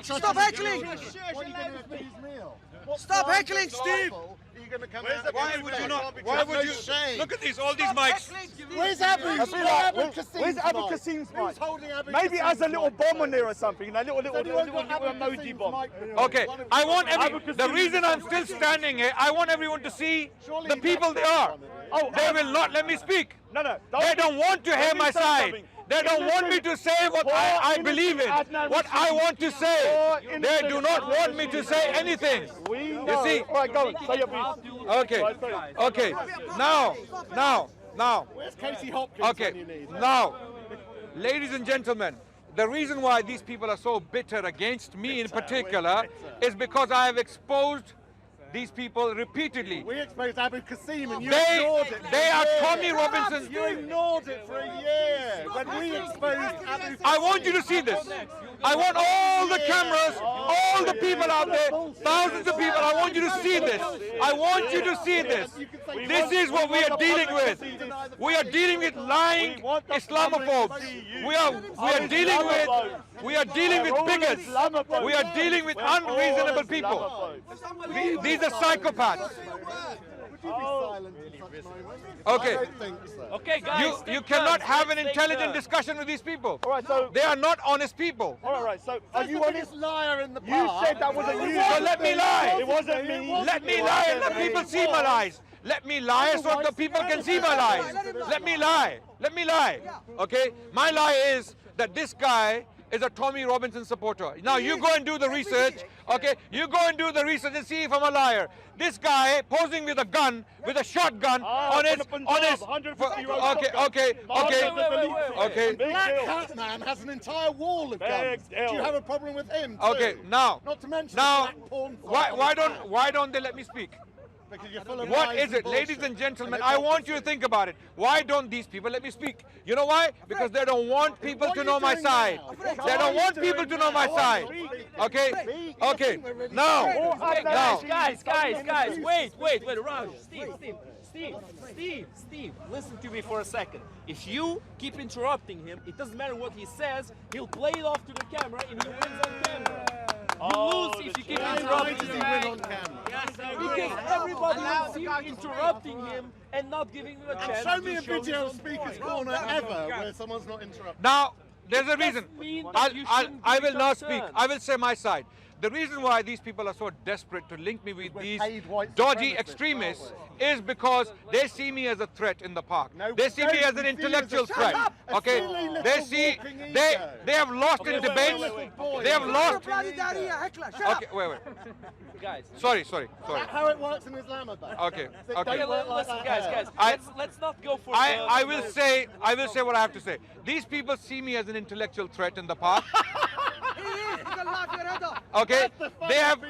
Stop heckling! Stop heckling, Steve! Why would you not? Why would you? Look at these, all these mics. Where's Abu? Where's Abu Qasim's mic? Maybe it has a little bomb on there or something, a little emoji bomb. Okay, I want the reason I'm still standing here, I want everyone to see the people they are. Oh, they will not let me speak. No. They don't want to hear my side. They don't want me to say what I believe in, what I want to say. They do not want me to say anything. You see? All right, go on. Say your piece. Okay. Now. Where's Katie Hopkins? Okay. Now, ladies and gentlemen, the reason why these people are so bitter against me in particular is because I have exposed these people repeatedly. We exposed Abu Qasim and you ignored it. They are Tommy Robinson. You ignored it for a year when we exposed Abu Qasim. I want you to see this. I want all the cameras, all the people out there, thousands of people, I want you to see this. I want you to see this. This is what we are dealing with. We are dealing with lying Islamophobes. We are dealing with bigots. We are dealing with unreasonable people. These are psychopaths. Okay. Okay, guys. You cannot have an intelligent discussion with these people. All right, so they are not honest people. All right, so are you honest? Liar in the You said that wasn't you. So let me lie. It wasn't me. Let me lie and the people see my lies. Let me lie so the people can see my lies. Let me lie. Let me lie. Okay? My lie is that this guy is a Tommy Robinson supporter. Now you go and do the research, okay? You go and do the research and see if I'm a liar. This guy posing with a gun, with a shotgun on his. Okay. Black Hat Man has an entire wall of guns. Do you have a problem with him? Okay, now. Not to mention now, black porn. why don't they let me speak? Because you're full of What lies is and it, bullshit. ladies and gentlemen? I want you to think about it. Why don't these people let me speak? You know why? Because they don't want people to know my side. They don't want people to know my side. Okay? Now. Guys, wait, around. Steve, listen to me for a second. If you keep interrupting him, it doesn't matter what he says, he'll play it off to the camera and he wins on camera. You lose if you keep interrupting him. Because everybody will see you interrupting him and not giving him a chance. Show me a video of Speaker's Corner ever where someone's not interrupted. Now, there's a reason. I will not speak. I will say my side. The reason why these people are so desperate to link me with these dodgy extremists is because they see me as a threat in the park. They see me as an intellectual threat. Okay? They have lost in debates. They have lost. Okay, wait. Guys. Sorry. That's how it works in Islamabad. Okay. Listen, guys. Let's not go for. I will say what I have to say. These people see me as an intellectual threat in the park. Okay, they have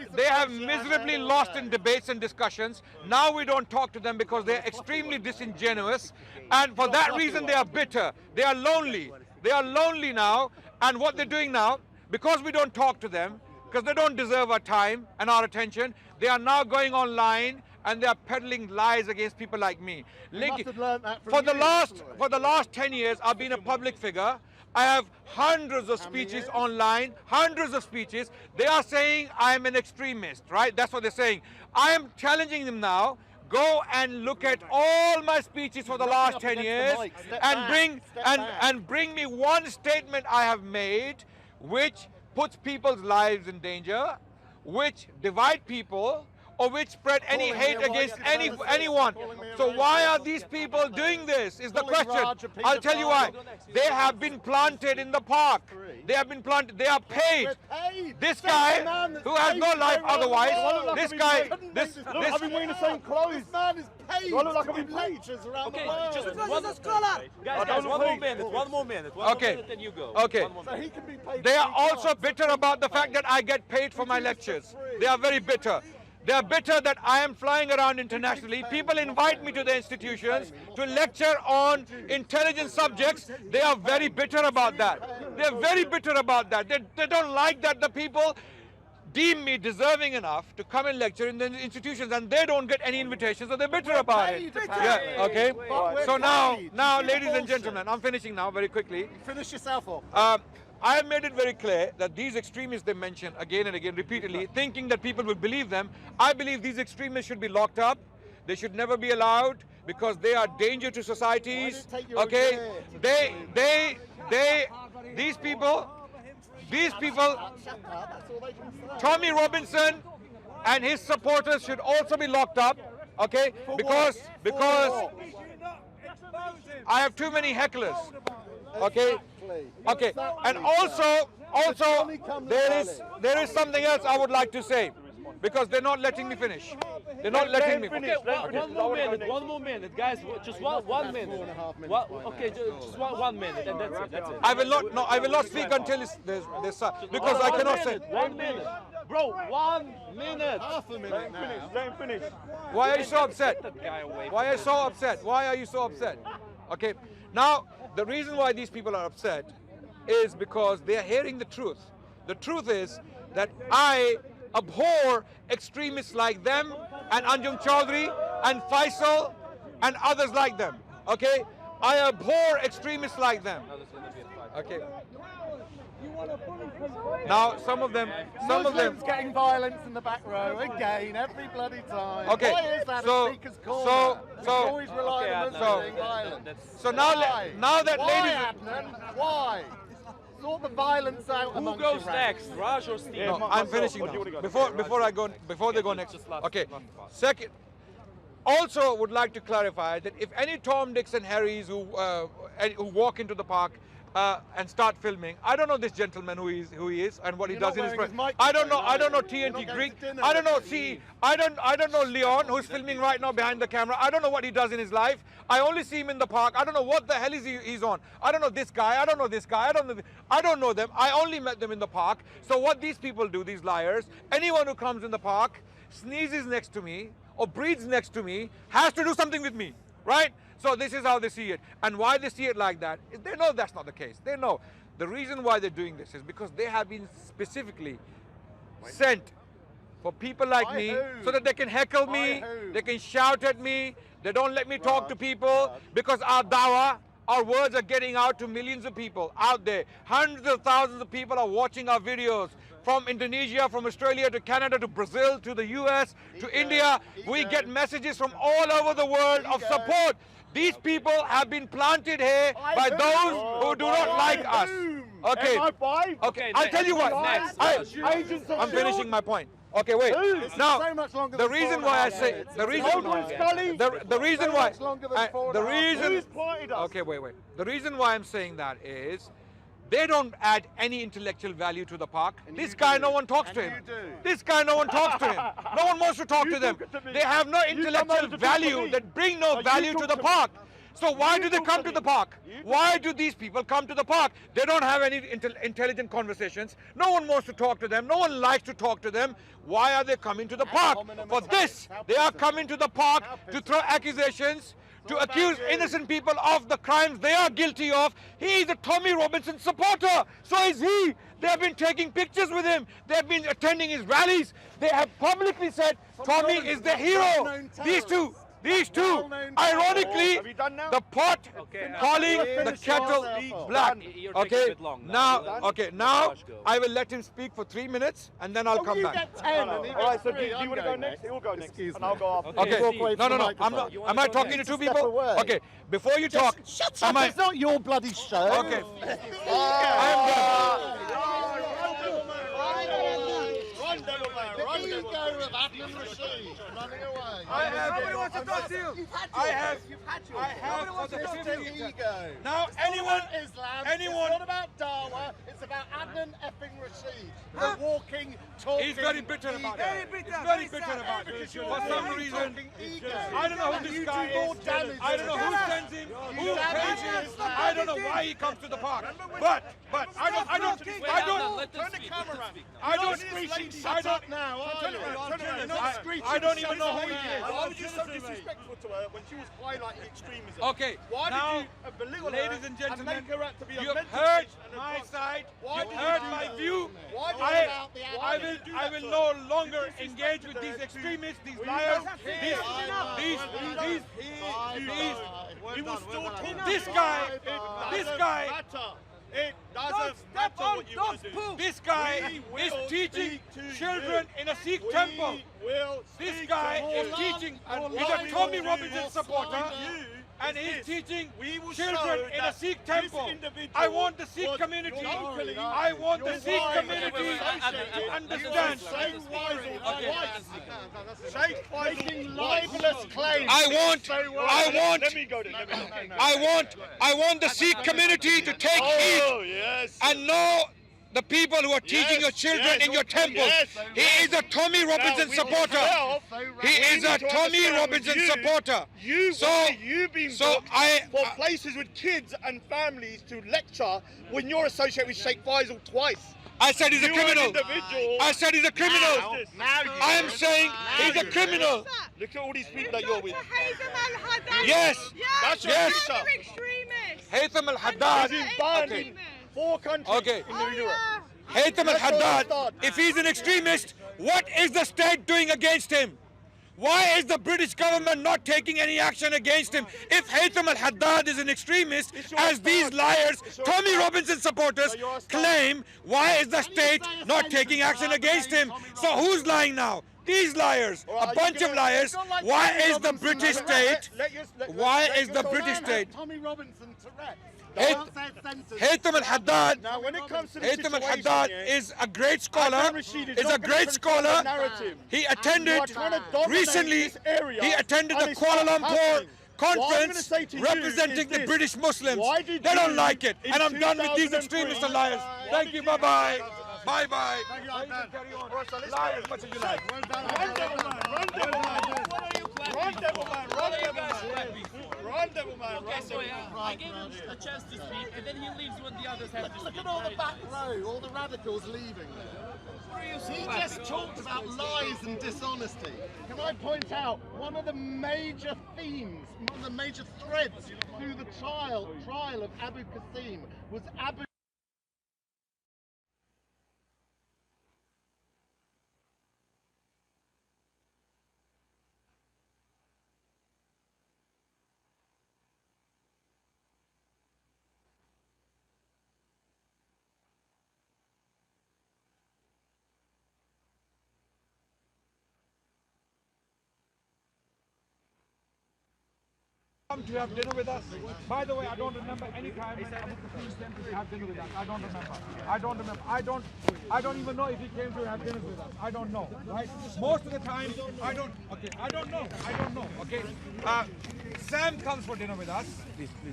miserably lost in debates and discussions. Now we don't talk to them because they're extremely disingenuous, and for that reason they are bitter. They are lonely. They are lonely now, and what they're doing now, because we don't talk to them, because they don't deserve our time and our attention, they are now going online and they are peddling lies against people like me. For the last 10 years, I've been a public figure. I have hundreds of speeches online, hundreds of speeches. They are saying I'm an extremist, right? That's what they're saying. I am challenging them now. Go and look at all my speeches for the last 10 years and bring me one statement I have made which puts people's lives in danger, which divide people, or which spread any hate against anyone. So why are these people doing this is the question. I'll tell you why. They have been planted in the park. They have been planted. They are paid. This guy, who has no life otherwise, this guy, I've been wearing the same clothes. This man is paid. Do I look like I've been paid? Lectures around Okay, the world. just guys, one more minute, then you go. Okay. So he can be paid. They are also bitter about the fact that I get paid for my lectures. They are very bitter. They are bitter that I am flying around internationally. People invite me to the institutions to lecture on intelligent subjects. They are very bitter about that. They are very bitter about that. They don't like that the people deem me deserving enough to come and lecture in the institutions, and they don't get any invitations, so they're bitter about it. Yeah, okay. So now, ladies and gentlemen, I'm finishing now very quickly. Finish yourself off. I have made it very clear that these extremists they mention again and again repeatedly, thinking that people will believe them. I believe these extremists should be locked up. They should never be allowed because they are danger to societies. Okay, these people, Tommy Robinson and his supporters should also be locked up. Okay, because I have too many hecklers. Okay, and also there is something else I would like to say because they're not letting me finish. They're not letting me finish. One more minute, guys. Just one minute. Okay, just one minute, and that's it. I will not speak until there's because I cannot say. 1 minute, bro. 1 minute. Half a minute now. Let him finish. Why are you so upset? Why are you so upset? Why are you so upset? Okay, now the reason why these people are upset is because they are hearing the truth. The truth is that I abhor extremists like them and Anjum Chaudhry and Faisal and others like them. Okay, I abhor extremists like them. Okay. Now some of them. Muslims getting violence in the back row again every bloody time. Okay. Why is that So- a speaker's corner? so- We always rely on Muslims getting violence. So now, Why? now that Why, ladies. Adnan? Why? Sort the violence out Who amongst goes your ranks. next, Raj or Steve? No, I'm finishing now. Before they go next. Just last- Okay. last part. Second, also would like to clarify that if any Tom, Dicks and Harrys who walk into the park and start filming, I don't know this gentleman who he is and what he You're does not in his wearing press. his I don't know. microphone, I don't know are you? You're TNT not Greek. going to dinner I don't know. with See, I don't know Leon who's filming right now behind the camera. I don't know what he does in his life. I only see him in the park. I don't know what the hell he's on. I don't know this guy. I don't know this guy. I don't know them. I only met them in the park. So what these people do, these liars, anyone who comes in the park, sneezes next to me or breathes next to me, has to do something with me, right? So this is how they see it. And why they see it like that, is they know that's not the case. They know. The reason why they're doing this is because they have been specifically sent for people like By me who? so that they can heckle me, By who? they can shout at me, they don't let me talk to people because our dawah, our words are getting out to millions of people out there. Hundreds of thousands of people are watching our videos from Indonesia, from Australia to Canada to Brazil to the US to India. We get messages from all over the world of support. These people have been planted here by those who do not like us. Okay. Okay. I'll tell you what. I'm finishing my point. Okay, wait. Now, so much longer the than reason 4.5 why I say minutes. the reason the reason why much longer than 4.5 the reason minutes. okay, wait. The reason why I'm saying that is they don't add any intellectual value to the park. This guy, no one talks to him. This guy, no one talks to him. No one wants to talk to them. They have no intellectual value that bring no value to the park. So why do they come to the park? Why do these people come to the park? They don't have any intelligent conversations. No one wants to talk to them. No one likes to talk to them. Why are they coming to the park? For this, they are coming to the park to throw accusations, to accuse innocent people of the crimes they are guilty of. He is a Tommy Robinson supporter. So is he. They have been taking pictures with him. They have been attending his rallies. They have publicly said Tommy is the hero. These two, ironically, the pot calling the kettle black. Okay, now I will let him speak for 3 minutes and then I'll come You back. get 10 and he All right, gets so 3. do you want to go next? He will go next. Excuse And I'll me. go after. Okay, Walk away no, from the I'm not. microphone. Am I talking to two Step people? away. Okay, before you talk, Shut am up, I? it's not your bloody show. Okay, I am done. The ego of Adnan Rashid running away. Nobody wants to talk to you. I have for the 50th Ego. Now, It's anyone, not about Islam, anyone- it's not about DAWAH, it's about Adnan effing Rashid. The walking, talking he's very bitter about ego. that. He's very bitter about it. For some reason, I don't know who this guy is. I don't know who sends him, who pays him. I don't know why he comes to the park. But I don't Shut up now, are you? You're not screeching. I don't even know who he Why is. were you so disrespectful to her when she was highlighting extremism? Okay, Why now, did you belittle her ladies and gentlemen, make her out to be a you've mental heard patient and a my drug- side, Why you've did you heard do my that? view. Why did I will no longer engage with these extremists, these liars, He will still talk. this guy It Don't doesn't step matter on what you want God's to do. poop. This guy We is will teaching speak to children you. in a Sikh We temple. will This speak guy to is you. teaching, And he's what a we Tommy will do Robinson is supporter, you and is he's this. teaching We will children show in a that Sikh this temple. individual I want the Sikh was community, locally- I want the Your Sikh wife community was to associated- understand. Sheikh Faisal twice. Sheikh Faisal making libelous claims. I want, Let me go then. I want the Sikh community to take heed Oh, yes. and know the people who are teaching your children in your temple. yes. He is a Tommy Robinson supporter. He is a Tommy Robinson supporter. You've been so booked I- for places with kids and families to lecture when you're associated with Sheikh Faisal twice. I said he's a You are an criminal. individual. I said he's a criminal. Now you I am saying he's a criminal. Look at all these people that you're with. Yes. That's your Yes. sister. Haytham al-Haddad. He's banned Okay. in 4 countries Okay. in Europe. Haytham al-Haddad, if he's an extremist, what is the state doing against him? Why is the British government not taking any action against him? If Haytham al-Haddad is an extremist, as these liars, Tommy Robinson supporters claim, why is the state not taking action against him? So who's lying now? These liars, a bunch of liars. Why is the British state? Why is the British state? Tommy Robinson to rest. Haytham al-Haddad. Now, when it comes to the Haytham situation, al-Haddad yeah, is a great scholar. Adnan Rashid Is a not gonna great control the scholar. narrative. He You attended are trying to dominate recently. this area, He attended and the it's Kuala not Lumpur happening. What I'm gonna conference say to you representing is the this. British Muslims. Why did They don't you, like it, in and I'm done with these 2003, extremists and liars. why Thank did you. you- Bye bye. Bye bye. Thank you, Now you Adnan. can carry on. Alright, so let's Lie go. as much as you like. Run, Devilman. Run, Devilman. Run, Devilman. Run, Devilman. Run, Devilman. Okay, so I gave him a chance to speak, and then he leaves when the others have to speak. Look at all the back row, all the radicals leaving. He just talked about lies and dishonesty. Can I point out one of the major themes, one of the major threads through the trial of Abu Qasim was Abu. Come to have dinner with us. By the way, I don't remember any time when Abu Qasim came to have dinner with us. I don't remember. I don't even know if he came to have dinner with us. I don't know. Right? Most of the time, I don't know. Okay. Sam comes for dinner with us.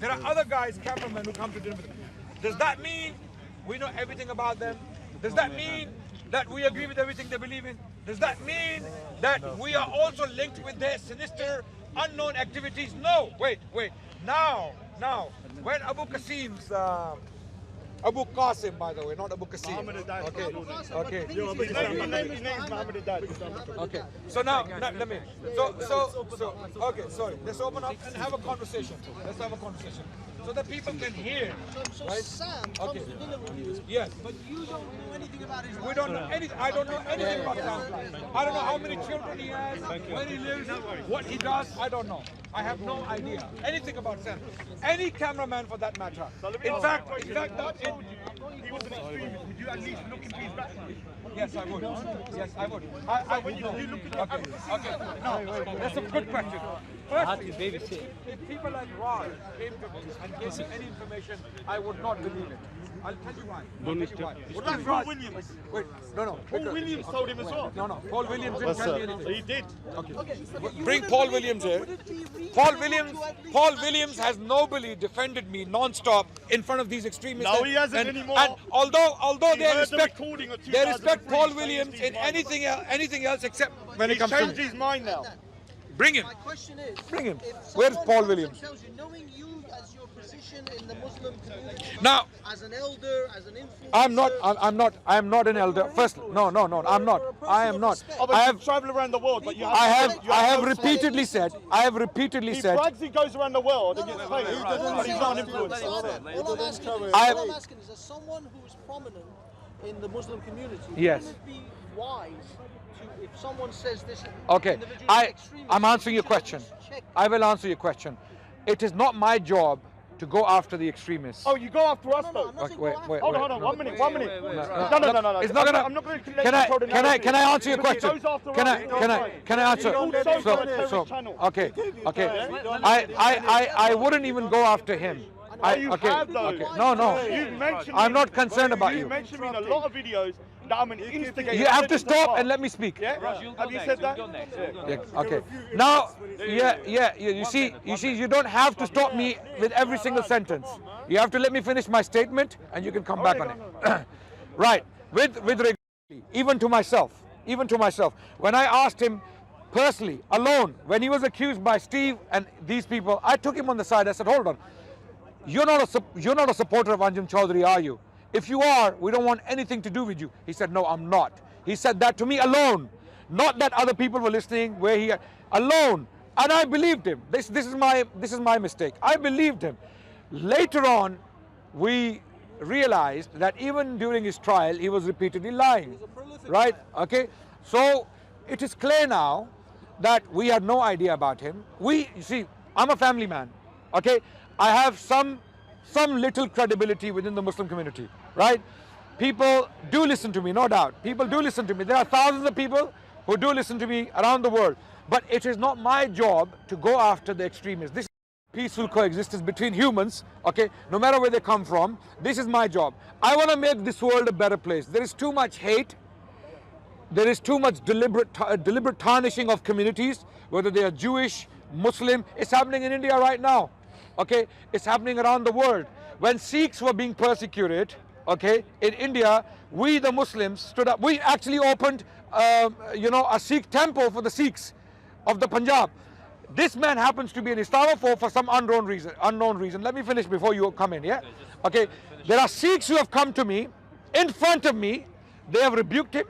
There are other guys, cameramen, who come to dinner with us. Does that mean we know everything about them? Does that mean that we agree with everything they believe in? Does that mean that we are also linked with their sinister, unknown activities? No. Wait. Now, when Abu Qasim's, Abu Qasim, by the way, not Abu Qasim. Okay. His name's Muhammad Haddad. Okay. So now, let me. So. Okay. Sorry. Let's open up and have a conversation. So that people can hear. So Right? Sam Okay. comes to dinner with you, Yes. but you don't know anything about his life. We don't know anything. I don't know anything about Sam. I don't know how many children he has, where he lives, what he does. I don't know. I have no idea anything about Sam. Any cameraman for that matter. In fact, He was an extremist. Would you at least look into his background? yes, I would. I would. Okay. No, that's a good question. Firstly, if people like Raj came to me and gave me any information, I would not believe it. I'll tell you why. What about Paul Williams? Wait, no. Paul Williams told him as well. No. Paul Williams didn't tell me anything. He did. Bring Paul Williams here. Paul Williams has nobly defended me non-stop in front of these extremists. No, he hasn't anymore. And although they heard the respect, recording of they respect 2003, Paul so Williams he's in anything else except when it He's comes to changed me. his mind now. Bring him. My question is, Bring him. if Where's someone Paul comes Williams? and tells you, knowing you as your position in the Muslim community, Now, as an elder, as an influencer, I am not an elder. First, no, I'm not. I am not. Oh, but I you have travel around the world, but you I have no repeatedly said. He brags he goes around the world and gets paid, but he's not an influencer. I- all I'm asking is, as someone who is prominent in the Muslim community, Yes. wouldn't it be wise to, if someone says this Okay, individual is extremist, I'm answering your to question. check? I will answer your question. It is not my job to go after the extremists. Oh, you go after us though? Okay, wait. Hold on, no. 1 minute, 1 minute. No. No. It's not gonna. I'm not going to let you control the narrative. Can I answer your Because it question? goes after Can us. I answer? Okay. I wouldn't even go after him. No. You mentioned I'm not concerned about you. You mentioned me in a lot of videos that I'm an instigator. You have to stop and let me speak. Yeah? Have you said that? Yeah, okay. Now, you see, you don't have to stop me with every single sentence. You have to let me finish my statement, and you can come back on it. Right. With regard, even to myself, when I asked him personally, alone, when he was accused by Steve and these people, I took him on the side. I said, hold on, you're not a supporter of Anjem Choudhury, are you? If you are, we don't want anything to do with you. He said, no, I'm not. He said that to me alone, not that other people were listening. Alone, and I believed him. This is my mistake. I believed him. Later on, we realized that even during his trial, he was repeatedly lying. Right? Okay. So it is clear now that we had no idea about him. You see, I'm a family man. Okay. I have some little credibility within the Muslim community, right? People do listen to me, no doubt. People do listen to me. There are thousands of people who do listen to me around the world. But it is not my job to go after the extremists. This is peaceful coexistence between humans, okay? No matter where they come from, this is my job. I want to make this world a better place. There is too much hate. There is too much deliberate tarnishing of communities, whether they are Jewish, Muslim. It's happening in India right now. Okay, it's happening around the world. When Sikhs were being persecuted, okay, in India, we the Muslims stood up. We actually opened, a Sikh temple for the Sikhs of the Punjab. This man happens to be an Islamophobe for some unknown reason. Let me finish before you come in, yeah? Okay, there are Sikhs who have come to me, in front of me. They have rebuked him.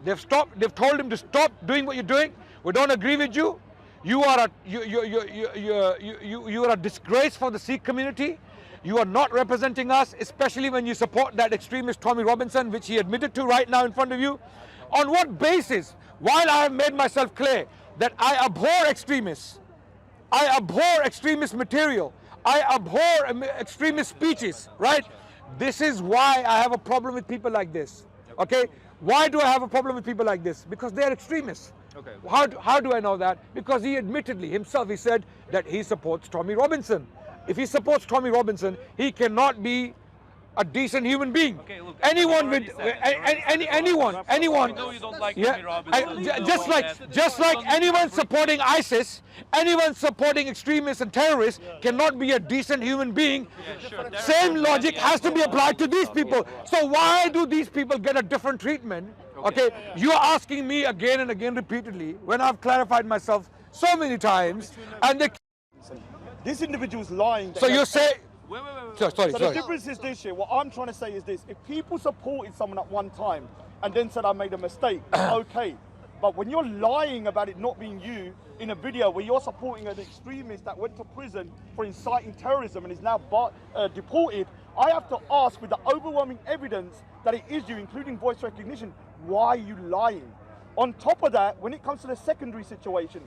They've told him to stop doing what you're doing. We don't agree with you. You are a disgrace for the Sikh community. You are not representing us, especially when you support that extremist Tommy Robinson, which he admitted to right now in front of you. On what basis? While I have made myself clear that I abhor extremists, I abhor extremist material, I abhor extremist speeches, right? This is why I have a problem with people like this, okay? Why do I have a problem with people like this? Because they are extremists. Okay. How do I know that? Because he admittedly himself, he said that he supports Tommy Robinson. If he supports Tommy Robinson, he cannot be a decent human being. Okay, look, anyone with anyone. I know you don't like Tommy Robinson. Just like anyone supporting ISIS, anyone supporting extremists and terrorists cannot be a decent human being. Yeah, sure. Same logic has to be applied to these people. So why do these people get a different treatment? Okay, you are asking me again and again repeatedly when I've clarified myself so many times, and this individual's lying. So you say. Wait. Sorry. The difference is this here. What I'm trying to say is this: if people supported someone at one time and then said I made a mistake, okay. But when you're lying about it not being you in a video where you're supporting an extremist that went to prison for inciting terrorism and is now deported, I have to ask with the overwhelming evidence that it is you, including voice recognition, why are you lying? On top of that, when it comes to the secondary situation,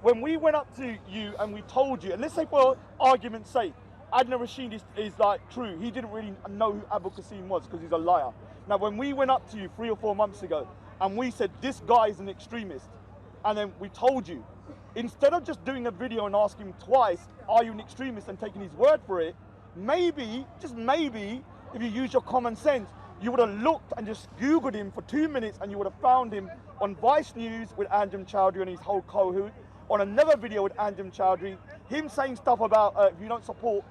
when we went up to you and we told you, and let's say for argument's sake, Adnan Rashid is like true, he didn't really know who Abu Qasim was because he's a liar. Now when we went up to you 3 or 4 months ago and we said this guy is an extremist, and then we told you, instead of just doing a video and asking him twice, are you an extremist, and taking his word for it, maybe, just maybe, if you use your common sense, you would have looked and just Googled him for 2 minutes and you would have found him on Vice News with Anjem Choudhury and his whole cohort, on another video with Anjem Choudhury, him saying stuff about if you don't support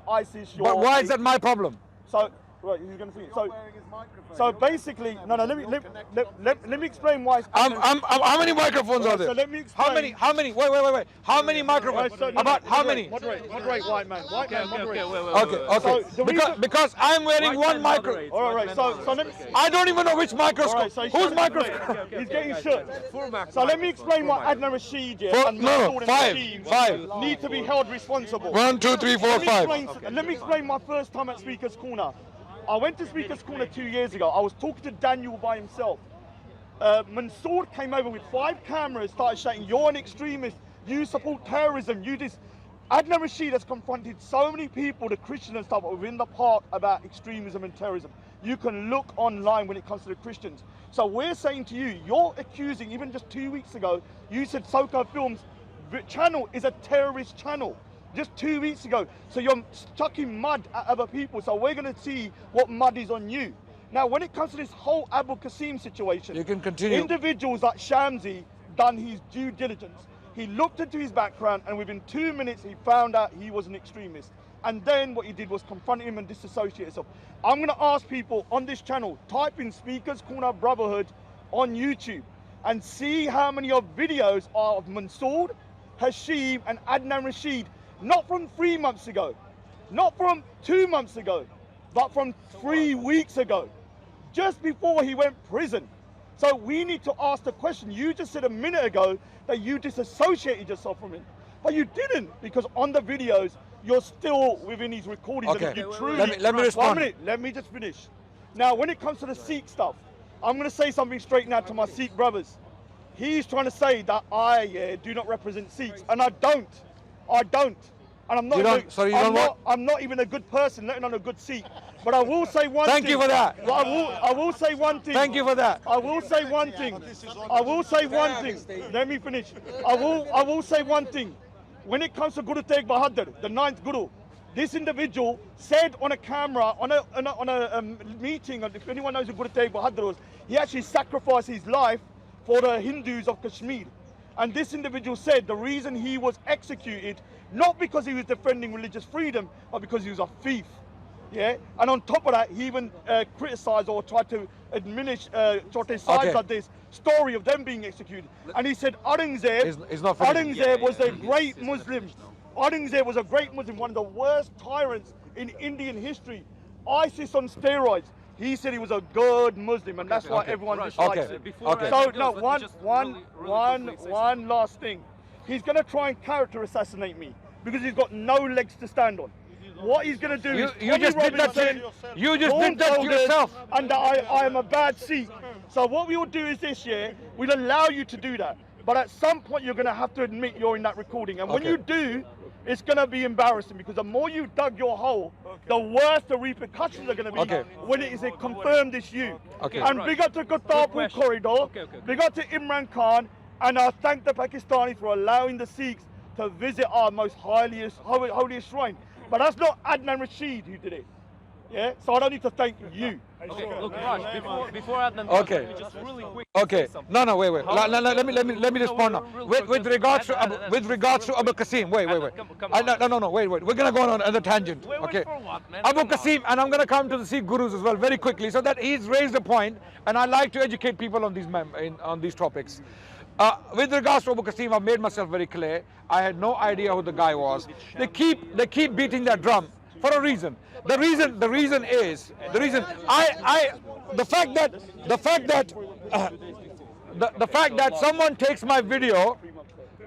ISIS, you're... But why is that my problem? So, right, he's going to think. So basically, let me explain why. How many microphones are there? So let me explain. How many? Wait. How many microphones? How many? Moderate, white man. Okay. Because I'm wearing one microphone. All right. So let me. I don't even know which microscope. Whose microscope? He's getting shut. So let me explain why Adnan Rashid and five need to be held responsible. 1, 2, 3, 4, 5. Let me explain my first time at Speaker's Corner. I went to Speaker's Corner 2 years ago. I was talking to Daniel by himself. Mansour came over with 5 cameras, started shouting, you're an extremist, you support terrorism, you this. Adnan Rashid has confronted so many people, the Christians and stuff, within the park about extremism and terrorism. You can look online when it comes to the Christians. So we're saying to you, you're accusing, even just 2 weeks ago, you said Soko Films channel is a terrorist channel. Just 2 weeks ago. So you're chucking mud at other people. So we're going to see what mud is on you. Now, when it comes to this whole Abu Qasim situation, You can continue. individuals like Shamsi done his due diligence. He looked into his background, and within 2 minutes, he found out he was an extremist. And then what he did was confront him and disassociate himself. I'm going to ask people on this channel, type in Speakers Corner Brotherhood on YouTube and see how many of videos are of Mansour, Hashim and Adnan Rashid, not from 3 months ago, not from 2 months ago, but from 3 weeks ago, just before he went prison. So we need to ask the question. You just said a minute ago that you disassociated yourself from him, but you didn't, because on the videos you're still within his recordings. Okay. And if you truly, Let me respond. 1 minute, let me just finish. Now, when it comes to the Sikh stuff, I'm going to say something straight now to my Sikh brothers. He's trying to say that I do not represent Sikhs, and I don't. And I'm not. You don't- sorry, you don't what? I'm not even a good person, let alone a good Sikh. But I will say one thing. Thank you for that. Well, I will say one thing. Thank you for that. I will say one thing. I will say one thing. Let me finish. I will say one thing. When it comes to Guru Tegh Bahadur, the 9th Guru, this individual said on a camera, on a meeting, if anyone knows who Guru Tegh Bahadur was, he actually sacrificed his life for the Hindus of Kashmir. And this individual said the reason he was executed, not because he was defending religious freedom, but because he was a thief. Yeah, and on top of that, he even criticised or tried to diminish, sides of this story of them being executed. And he said Aurangzeb, It's not finished. Aurangzeb was a great Muslim. Aurangzeb was a great Muslim, one of the worst tyrants in Indian history. ISIS on steroids. He said he was a good Muslim, and that's why everyone dislikes Okay. him. Okay. So no, one last thing. He's going to try and character assassinate me because he's got no legs to stand on. What he's going to do is You just did that to yourself. and that I am a bad Sikh. So what we will do is this year, we'll allow you to do that. But at some point, you're going to have to admit you're in that recording. And when Okay. you do, it's going to be embarrassing, because the more you dug your hole, the worse the repercussions are going to be Okay. when it is confirmed it's you. Okay. And big up to Kartarpur Corridor, big up to Imran Khan, and I thank the Pakistanis for allowing the Sikhs to visit our most holiest shrine. But that's not Adnan Rashid who did it. Yeah, so I don't need to thank you. Okay, look, Raj, before Adnan, Okay. let me just really quick Okay. say something. No, wait. Let me respond now. With regards to Abu Qasim, wait. Come on. No, wait. We're gonna go on another tangent. Wait Okay. for what, man? Abu Come on. Qasim, and I'm gonna come to the Sikh gurus as well very quickly, so that he's raised a point, and I like to educate people on these topics. With regards to Abu Qasim, I've made myself very clear. I had no idea who the guy was. They keep beating that drum for a reason. The fact that someone takes my video,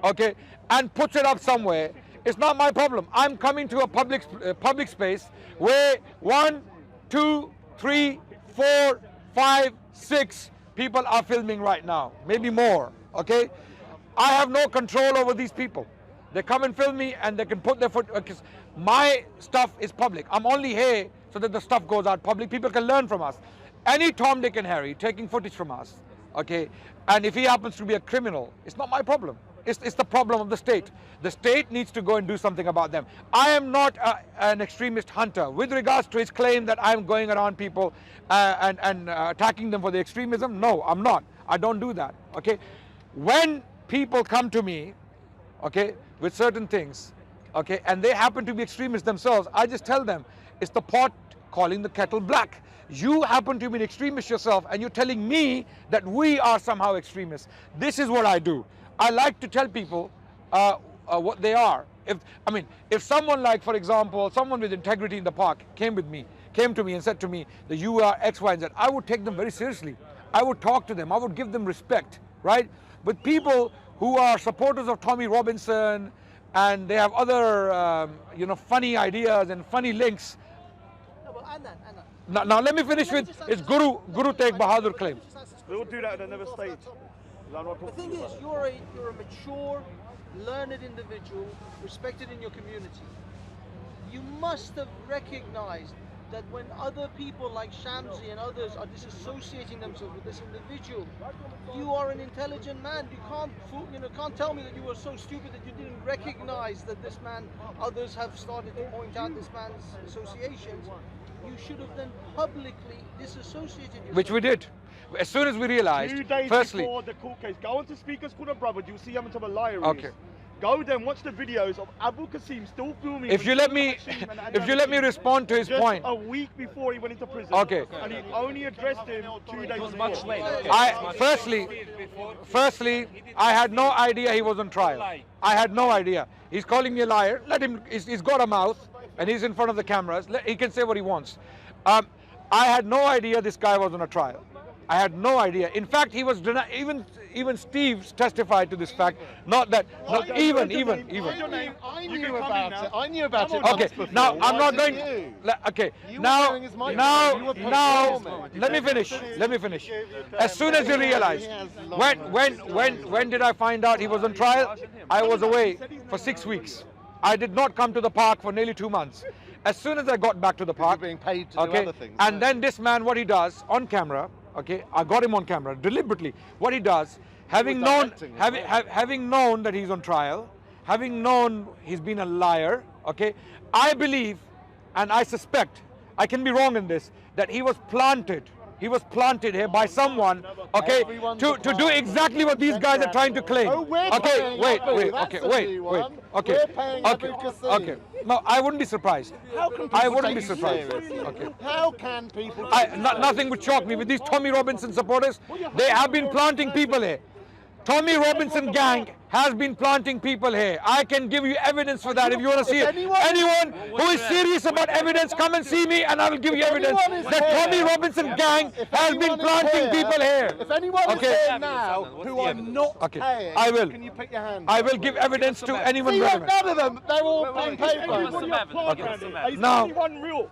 okay, and puts it up somewhere, it's not my problem. I'm coming to a public space where 1, 2, 3, 4, 5, 6 people are filming right now, maybe more. Okay, I have no control over these people. They come and film me, and they can put their foot. Because my stuff is public. I'm only here so that the stuff goes out public. People can learn from us. Any Tom, Dick, and Harry taking footage from us, okay, and if he happens to be a criminal, it's not my problem. It's the problem of the state. The state needs to go and do something about them. I am not an extremist hunter. With regards to his claim that I'm going around people and attacking them for the extremism, no, I'm not. I don't do that. Okay. When people come to me, okay, with certain things, okay, and they happen to be extremists themselves, I just tell them it's the pot calling the kettle black. You happen to be an extremist yourself, and you're telling me that we are somehow extremists. This is what I do. I like to tell people what they are. If someone, like, for example, someone with integrity in the park came to me and said to me that you are X, Y, and Z, I would take them very seriously. I would talk to them. I would give them respect, right? But people who are supporters of Tommy Robinson and they have other, funny ideas and funny links. No, but Adnan. Now let me finish with his Guru Tegh Bahadur claim. We'll do that at another stage. The thing is, you're a mature learned individual, respected in your community. You must have recognized that when other people like Shamsi and others are disassociating themselves with this individual, you are an intelligent man. You can't fool, can't tell me that you were so stupid that you didn't recognize that this man, others have started to point out this man's associations. You should have then publicly disassociated yourself. Which we did. As soon as we realized, 2 days firstly, before the court case, go on to Speaker's Corner, brother. You'll see how much of a liar he Okay. is. Go then, watch the videos of Abu Qasim still filming. if you let me, if you let me respond to his just point, a week before he went into prison. Okay. And he only addressed him 2 days before. Much later. Firstly, I had no idea he was on trial. I had no idea. He's calling me a liar. Let him. He's got a mouth, and he's in front of the cameras. He can say what he wants. I had no idea this guy was on a trial. I had no idea. In fact, he was even Steve testified to this fact. Not that. Not even. I knew about it. I knew about it. Okay. months Now before. I'm Why not going. didn't you? Okay. You were Now, wearing his microphone. You were performing. let me finish. Let me finish. As soon as you realize, when did I find out he was on trial? I was away for 6 weeks. I did not come to the park for nearly 2 months. As soon as I got back to the park, being paid to do okay, other things, and yeah. then this man, what he does on camera, okay, I got him on camera deliberately. What he does, having known, directing him, right? having known that he's on trial, having known he's been a liar, okay, I believe, and I suspect, I can be wrong in this, that he was planted. He was planted here by someone, okay, Everyone's to a do plan. exactly what these guys are trying to claim. Oh, we're Okay, paying wait, Abu. wait, That's okay, a wait, new wait, one. okay, We're paying okay, Abu Qasim. okay. No, I wouldn't be surprised. How can I people wouldn't be take you surprised. seriously? Okay. How can people? Nothing would shock me with these Tommy Robinson supporters. They have been planting people here. Tommy Robinson gang has been planting people here. I can give you evidence for that if you want to see it. Anyone who is serious about evidence, come and see me and I will give you evidence that Tommy Robinson gang has been planting people here. If anyone is Okay. here now who I'm not Okay, paying, I will. Can you put your hand? I will give evidence to anyone See, relevant. none of them. They're all being paid by. What's the Everybody method? apart, What's the Randy. method? Is Now- anyone real?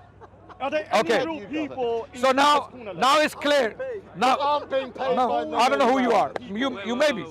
Are there any Okay. real people in So now, Speaker's Corner? now it's clear. Now, Aren't being paid by no, me. I don't know who you are. You may be.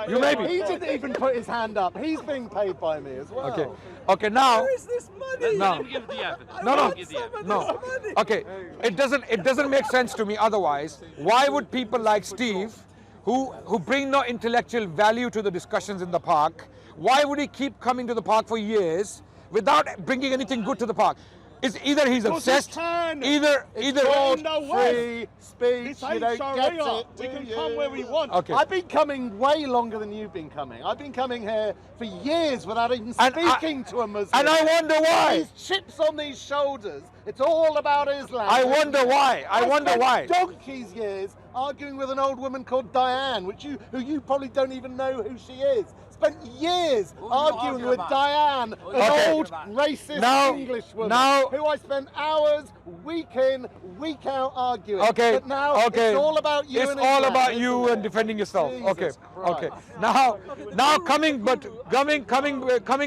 You may He be. didn't even put his hand up. He's being paid by me as well. Okay. Okay. Now. Where is this money? No. Let him give the evidence. No, Let no, him give the evidence. no. Okay, it doesn't make sense to me otherwise. Why would people like Steve, who bring no intellectual value to the discussions in the park, why would he keep coming to the park for years without bringing anything good to the park? It's either he's obsessed, either. Called No free speech. This You ain't don't get Sharia. it. We do can you? come where we want. Okay. I've been coming way longer than you've been coming. I've been coming here for years without even And speaking to a Muslim. And I wonder why. These chips on these shoulders. It's all about Islam. I wonder why. I wonder spent why. Donkey's years arguing with an old woman called Diane, who you probably don't even know who she is. Spent years arguing with Diane, an Okay. old racist Now- English woman, now- who I spent hours, week in, week out arguing. Okay. But now okay. it's all about you. It's and all Islam, about isn't you it? and defending yourself. Jesus Okay. Okay. Christ. Now coming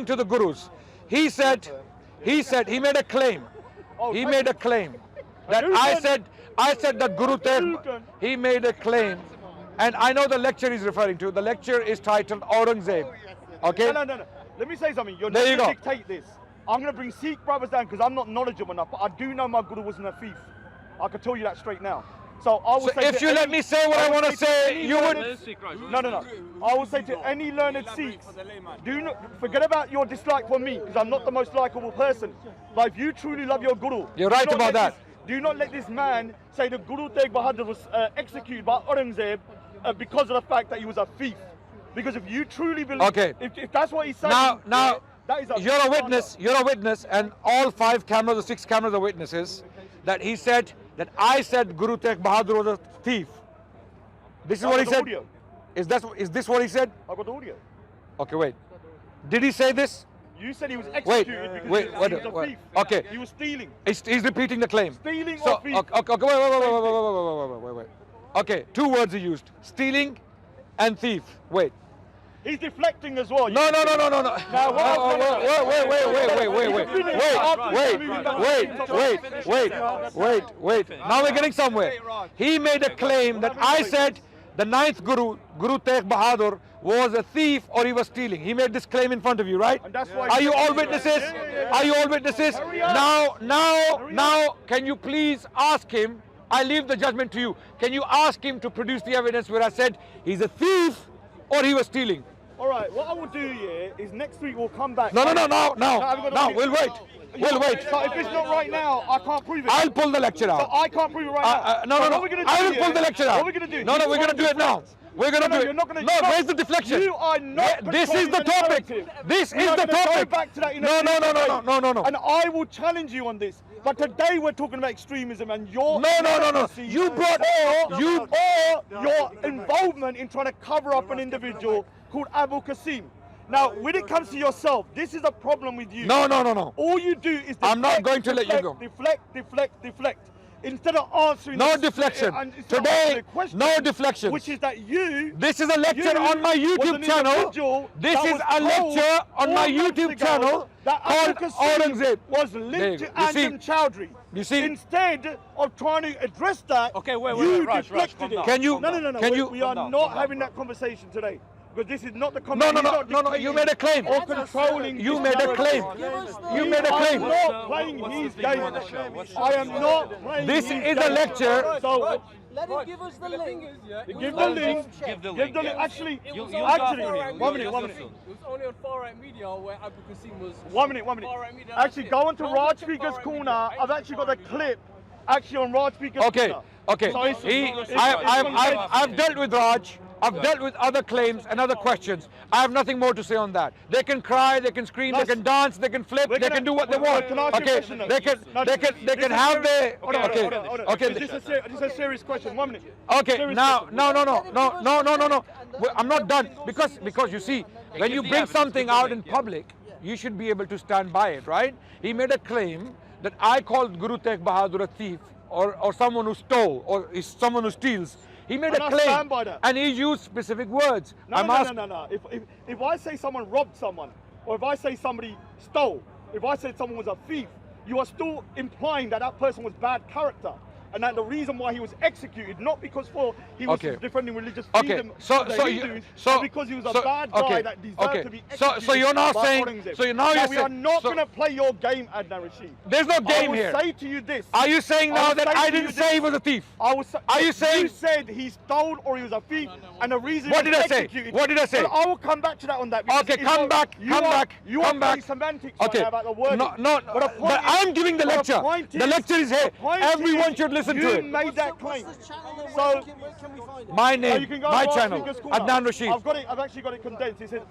to the gurus. He made a claim. He made a claim that I said that Guru Teg. He made a claim, and I know the lecture he's referring to. The lecture is titled Aurangzeb. Okay. No. Let me say something. You're There not you going go. to dictate this. I'm going to bring Sikh brothers down because I'm not knowledgeable enough, but I do know my guru wasn't a thief. I can tell you that straight now. So I will So say if to you let any- me say what I will want to say, any you would. learned- No. I will say to any learned Sikhs, do not forget about your dislike for me because I'm not the most likable person. But if you truly love your guru, You're do right not about let that. do not let this man say that Guru Teg Bahadur was executed by Aurangzeb because of the fact that he was a thief. Because if you truly believe, Okay. if that's what he's saying, Now, that is you're a witness. You're a witness, and all 5 cameras or 6 cameras are witnesses that he said that I said Guru Teg Bahadur was a thief. This is what he said. Audio. Is this what he said? I got the audio. Okay, wait. Did he say this? You said he was Wait, executed because wait, he was a wait. thief. Okay. He was stealing. He's repeating the claim. Stealing So, or thief? okay, wait. Okay, 2 words he used: stealing and thief. Wait. He's deflecting as well. No. Now, Wait. Now we're getting somewhere. He made a claim that I said the ninth Guru, Guru Tegh Bahadur, was a thief or he was stealing. He made this claim in front of you, right? And that's why Are you all witnesses? Are you all witnesses? Now, can you please ask him? I leave the judgment to you. Can you ask him to produce the evidence where I said he's a thief or he was stealing? All right, what I will do here is next week we'll come back. No, we'll wait. We'll wait. So if it's not right now, I can't prove it. I'll pull the lecture So out. I can't prove it right now. No. What we're gonna do I will here- pull the lecture out. What we're going to do? No, we're going to do it now. We're going to do you're it. not gonna- No, where's the deflection? You are not This is the controlling the topic. narrative. This We is are the gonna go topic. back to that in a No. future day. And I will challenge you on this. But today we're talking about extremism and your No. You brought your involvement in trying to cover up an individual called Abu Qasim. Now, when it comes to yourself, this is a problem with you. No. All you do is I'm not going to let you go. deflect. Instead of answering No the- deflection. and instead of Today, answering the question, no deflections. which is that you. This is a lecture you on my was YouTube an channel. individual This that is was a told lecture on 4 my months YouTube ago channel that called Abu Qasim Aurangzeb. was linked to You see- Adnan Chowdhury. you see- Instead of trying to address that, Okay, wait, you Raj, deflected calm it. down. Can you- No. can we, you- we are calm down, not calm down. having that conversation today. Because this is not the No. conversation. You made a claim. Or controlling. You this made a narrative. claim. You made a I claim. am not playing his game. I am not playing This his is a game. lecture. So, Let him give us the link. give the link. Give the Give link. the link. yeah. Actually, You actually, got it. one You minute. got it. It was only on far right media where Abu Qasim was. One minute. Far-right media, Actually, that's go it. on to Don't Raj look at Speaker's far-right corner. media. I've actually got a clip actually on Raj Speaker's Okay. corner. Okay. So it's- I've dealt with Raj. I've dealt with other claims and other questions. I have nothing more to say on that. They can cry, they can scream, they can dance, they can flip, they can do what they want. Can I ask you a Okay, question, though? they can have their. Hold on. Okay. This is a serious question. 1 minute. Okay, Serious now, question. no. I'm not done because you see, when you bring something out in public, you should be able to stand by it, right? He made a claim that I called Guru Tegh Bahadur a thief or someone who stole or is someone who steals. He made And a I claim stand by that. and he used specific words. No. If I say someone robbed someone, or if I say somebody stole, if I said someone was a thief, you are still implying that that person was bad character. And that the reason why he was executed, not because he was Okay. defending religious Okay, freedom, so of the so Hindus, so but because he was a bad guy that deserved to be executed. So you're now by saying. Aurangzeb. So now Now you're we are saying. not so going to play your game, Adnan Rashid. There's no I game will here. say to you this. Are you saying I now will that say I to didn't you say he this. was a thief? I was. Are you saying- You said he stole or he was a thief, and the reason What he did was I say? executed- What did I say? Well, I will come back to that on that. because Okay, it's come not- back, you come are- back, You come are back. playing semantics right Okay. now about the wording. No, But the point but is- I'm giving the but lecture. point The lecture is here. the point Everyone is should listen to you it. made that claim. What's the channel and So- where can we find it? My So name, you can go my to Raj channel, Speaker's corner. Adnan Rashid. I've actually got it condensed. It says,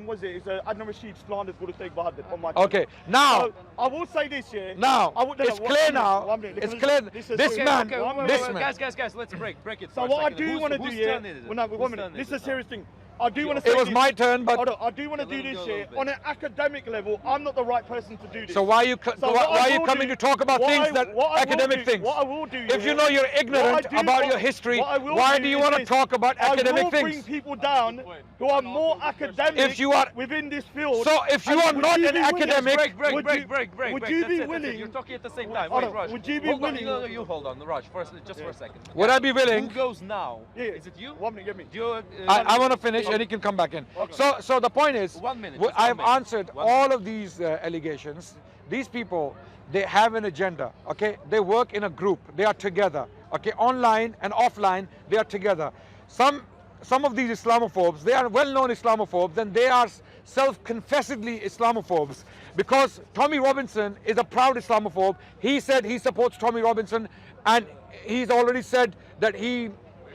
was it? It's Adnan Rashid slanders Guru Tegh Bahadur on my. Okay, now- So, I will say this here. Now, I will, it's clear now. 1 minute. It's clear. This man, this man. Guys, let's break it. So for a what I second. do Whose- want to do whose here, turn is it? well, no, Whose 1 minute. turn This is it a now? serious thing. I do want to say It was this. my turn, but- Hold on, I do want to Let do him this go a here. little bit. On an academic level, I'm not the right person to do this. So why are you So what why I are you will coming do- to talk about what things I- that what I will academic do- things? What I will do If you here- know you're ignorant what I do- about what- your history, what I will why do do you is want to this. talk about academic I will things? bring people down who are more academic If you are- within this field. So if you And are would not you an be willing- academic- Break. Would you That's be it. willing? You're talking at the same time. Hold Wait, on, Raj. would you be Hold on, willing- No, you hold on, Raj. Just for a second. Would I be willing? Who goes now? Yeah. Is it you? 1 minute, give me. Do you, I want to finish and he can come back in. So the point is, 1 minute, wh- just 1 I've minute. answered 1 all of these allegations. These people, they have an agenda, okay? They work in a group, they are together, okay? Online and offline, they are together. Some of these Islamophobes, they are well-known Islamophobes and they are self-confessedly Islamophobes because Tommy Robinson is a proud Islamophobe. He said he supports Tommy Robinson and he's already said that he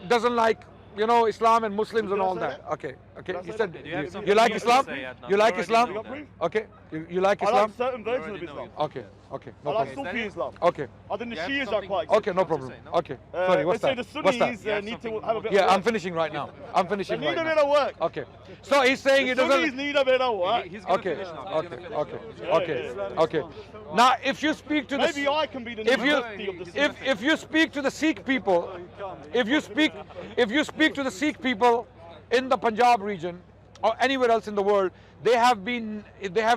doesn't like, you know, Islam and Muslims and I all say that. that? Okay. Did I You say said that? Do you have you something like to Islam? say, Adnan? You like You already Islam? know that. Okay. You like I like Islam? certain versions of already know Islam. it. Okay. No I like problem. Sufi Islam. Okay. I think the You have Shias are something- quite. Okay, no to problem. say, no? Okay. Sorry, what's let's that? say the What's that? Sunnis have need to something have a bit Yeah, of I'm work. finishing right now. I'm They finishing need right a bit now. of work. Okay. So he's saying he The Sunnis doesn't. need a bit of work. He's gonna Okay. finish now. He's gonna finish now. Okay. Now, if you speak to the Maybe I can be the new if you mufti of the Sunnis. if you speak to the Sikh people, if you speak to the Sikh people in the Punjab region or anywhere else in the world, they have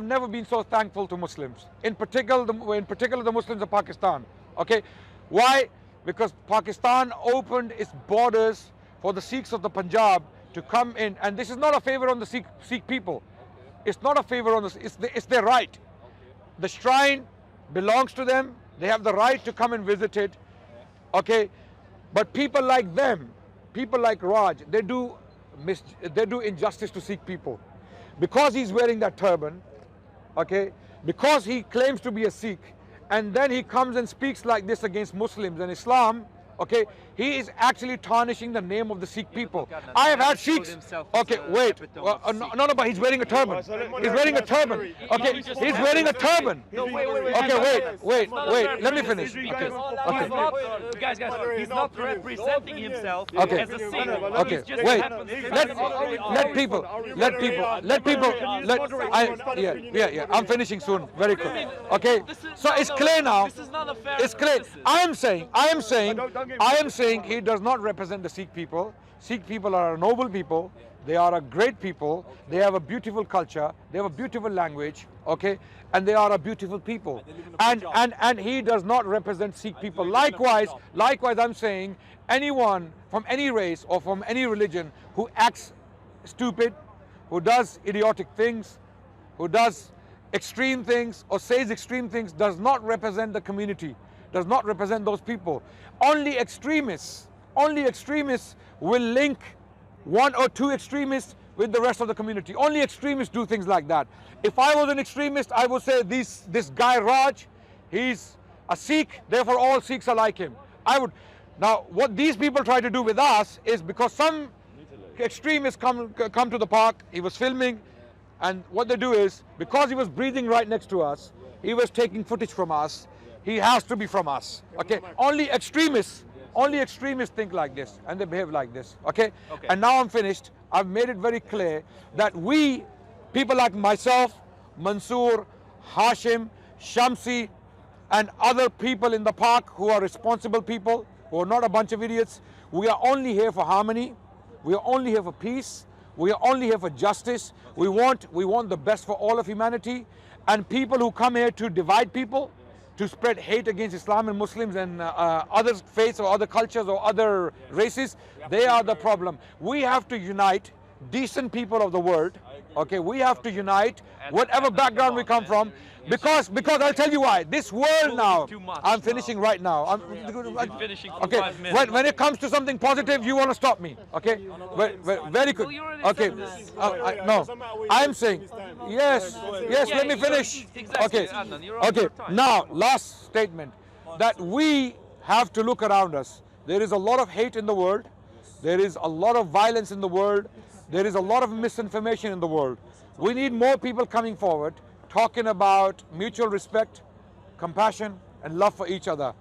never been so thankful to Muslims. In particular the Muslims of Pakistan. Okay, why? Because Pakistan opened its borders for the Sikhs of the Punjab to come in, and this is not a favor on the Sikh people. It's not a favor on it's their right. The shrine belongs to them. They have the right to come and visit it. Okay, but people like them, people like Raj, they do injustice to Sikh people because he's wearing that turban. Okay, because he claims to be a Sikh, and then he comes and speaks like this against Muslims and Islam. Okay, he is actually tarnishing the name of the Sikh people. I have had Sikhs. Okay, wait. No, but he's wearing a turban. He's wearing a turban. Okay, he's wearing a turban. Okay, wait. Let me finish. Okay. Guys, he's not representing himself Okay. as a Sikh. Okay, wait. Let people. Yeah. I'm finishing soon. Very quick. Okay. So it's clear now. This is not a fair. It's clear. I am saying he does not represent the Sikh people. Sikh people are a noble people. They are a great people. They have a beautiful culture. They have a beautiful language. Okay, and they are a beautiful people. And he does not represent Sikh people. Likewise, I'm saying anyone from any race or from any religion who acts stupid, who does idiotic things, who does extreme things or says extreme things, does not represent the community, does not represent those people. Only extremists will link one or two extremists with the rest of the community. Only extremists do things like that. If I was an extremist, I would say this guy Raj, he's a Sikh, therefore all Sikhs are like him. I would. Now, what these people try to do with us is, because some extremists come to the park, he was filming, and what they do is, because he was breathing right next to us, he was taking footage from us, he has to be from us. Okay, only extremists think like this, and they behave like this. Okay, and now I'm finished. I've made it very clear that we, people like myself, Mansoor, Hashim, Shamsi, and other people in the park who are responsible people, who are not a bunch of idiots, we are only here for harmony, we are only here for peace, we are only here for justice. We want the best for all of humanity, and people who come here to divide people, to spread hate against Islam and Muslims and other faiths or other cultures or other races, they are the problem. We have to unite decent people of the world. Okay, we have to unite whatever background we come from, because I'll tell you why. This world now, I'm finishing right now. I'm finishing for okay. 5 minutes. When it comes to something positive, you want to stop me. Okay, very good. Okay, no, I'm saying yes. Let me finish. Okay, now last statement, that we have to look around us. There is a lot of hate in the world. There is a lot of violence in the world. There is a lot of misinformation in the world. We need more people coming forward, talking about mutual respect, compassion, and love for each other.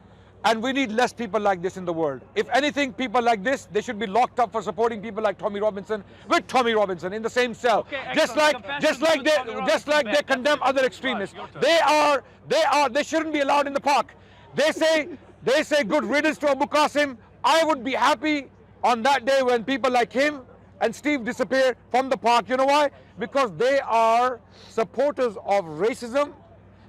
And we need less people like this in the world. If anything, people like this, they should be locked up for supporting people like Tommy Robinson, with Tommy Robinson in the same cell. Okay, just like they condemn other extremists. They shouldn't be allowed in the park. They say good riddance to Abu Qasim. I would be happy on that day when people like him and Steve disappear from the park. You know why? Because they are supporters of racism,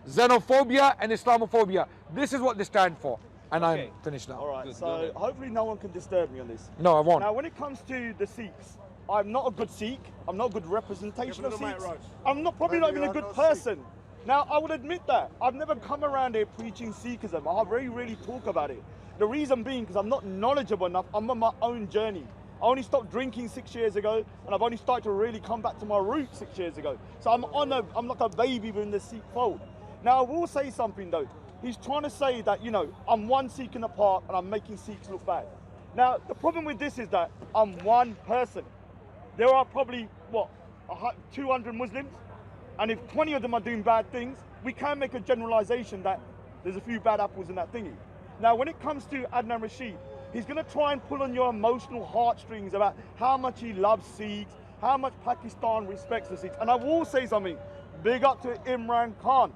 xenophobia, and Islamophobia. This is what they stand for. And I'm finished now. All right, so hopefully no one can disturb me on this. No, I won't. Now, when it comes to the Sikhs, I'm not a good Sikh. I'm not a good representation of Sikhs. I'm probably not even a good person. Now, I would admit that. I've never come around here preaching Sikhism. I very rarely talk about it. The reason being because I'm not knowledgeable enough. I'm on my own journey. I only stopped drinking 6 years ago, and I've only started to really come back to my roots 6 years ago. So I'm like a baby within the Sikh fold. Now, I will say something though. He's trying to say that, you know, I'm one Sikh in the park and I'm making Sikhs look bad. Now, the problem with this is that I'm one person. There are probably, 200 Muslims? And if 20 of them are doing bad things, we can make a generalization that there's a few bad apples in that thingy. Now, when it comes to Adnan Rashid, he's going to try and pull on your emotional heartstrings about how much he loves Sikhs, how much Pakistan respects the Sikhs. And I will say something, big up to Imran Khan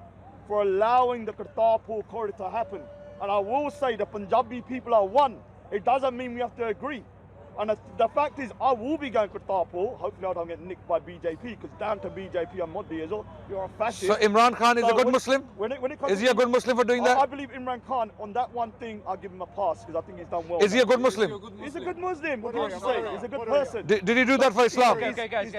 for allowing the Kartarpur corridor to happen. And I will say the Punjabi people are one. It doesn't mean we have to agree. And the fact is, I will be going to Kartarpur. Hopefully I don't get nicked by BJP, because down to BJP and Modi as well. You're a fascist. So Imran Khan is a good Muslim? When it comes Is he a good Muslim for doing that? I believe Imran Khan, on that one thing, I'll give him a pass, because I think he's done well. Is he a good Muslim? He's a good Muslim. What do you want to say? He's a good person. Did he do that for Islam? Okay, guys.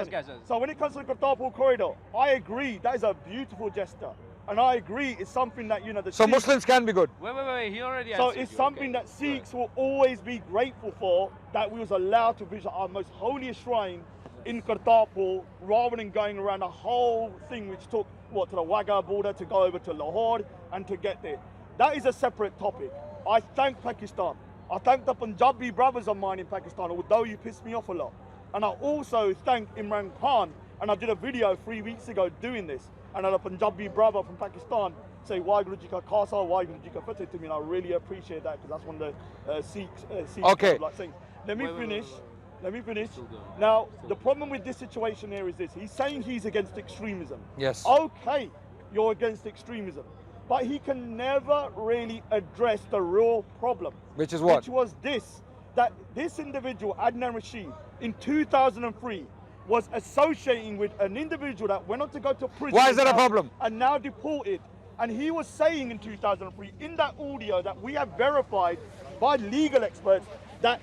So when it comes to the Kartarpur corridor, I agree, that is a beautiful gesture. And I agree, it's something that, the So Sikhs- Muslims can be good. Wait, he already So answered it's you, something okay. that Sikhs will always be grateful for, that we was allowed to visit our most holiest shrine in Kartarpur, rather than going around the whole thing, which took, to the Wagah border, to go over to Lahore and to get there. That is a separate topic. I thank Pakistan. I thank the Punjabi brothers of mine in Pakistan, although you pissed me off a lot. And I also thank Imran Khan, and I did a video 3 weeks ago doing this. And a Punjabi brother from Pakistan say, Waheguru Ji Ka Khalsa, Waheguru Ji Ka Fateh to me, and I really appreciate that, because that's one of the Sikhs Okay. like saying. Let me finish. Now, the problem with this situation here is this. He's saying he's against extremism. Yes. Okay, you're against extremism. But he can never really address the real problem. Which is what? Which was this, that this individual, Adnan Rashid, in 2003, was associating with an individual that went on to go to prison. Why is that a problem? And now deported. And he was saying in 2003, in that audio that we have verified by legal experts, that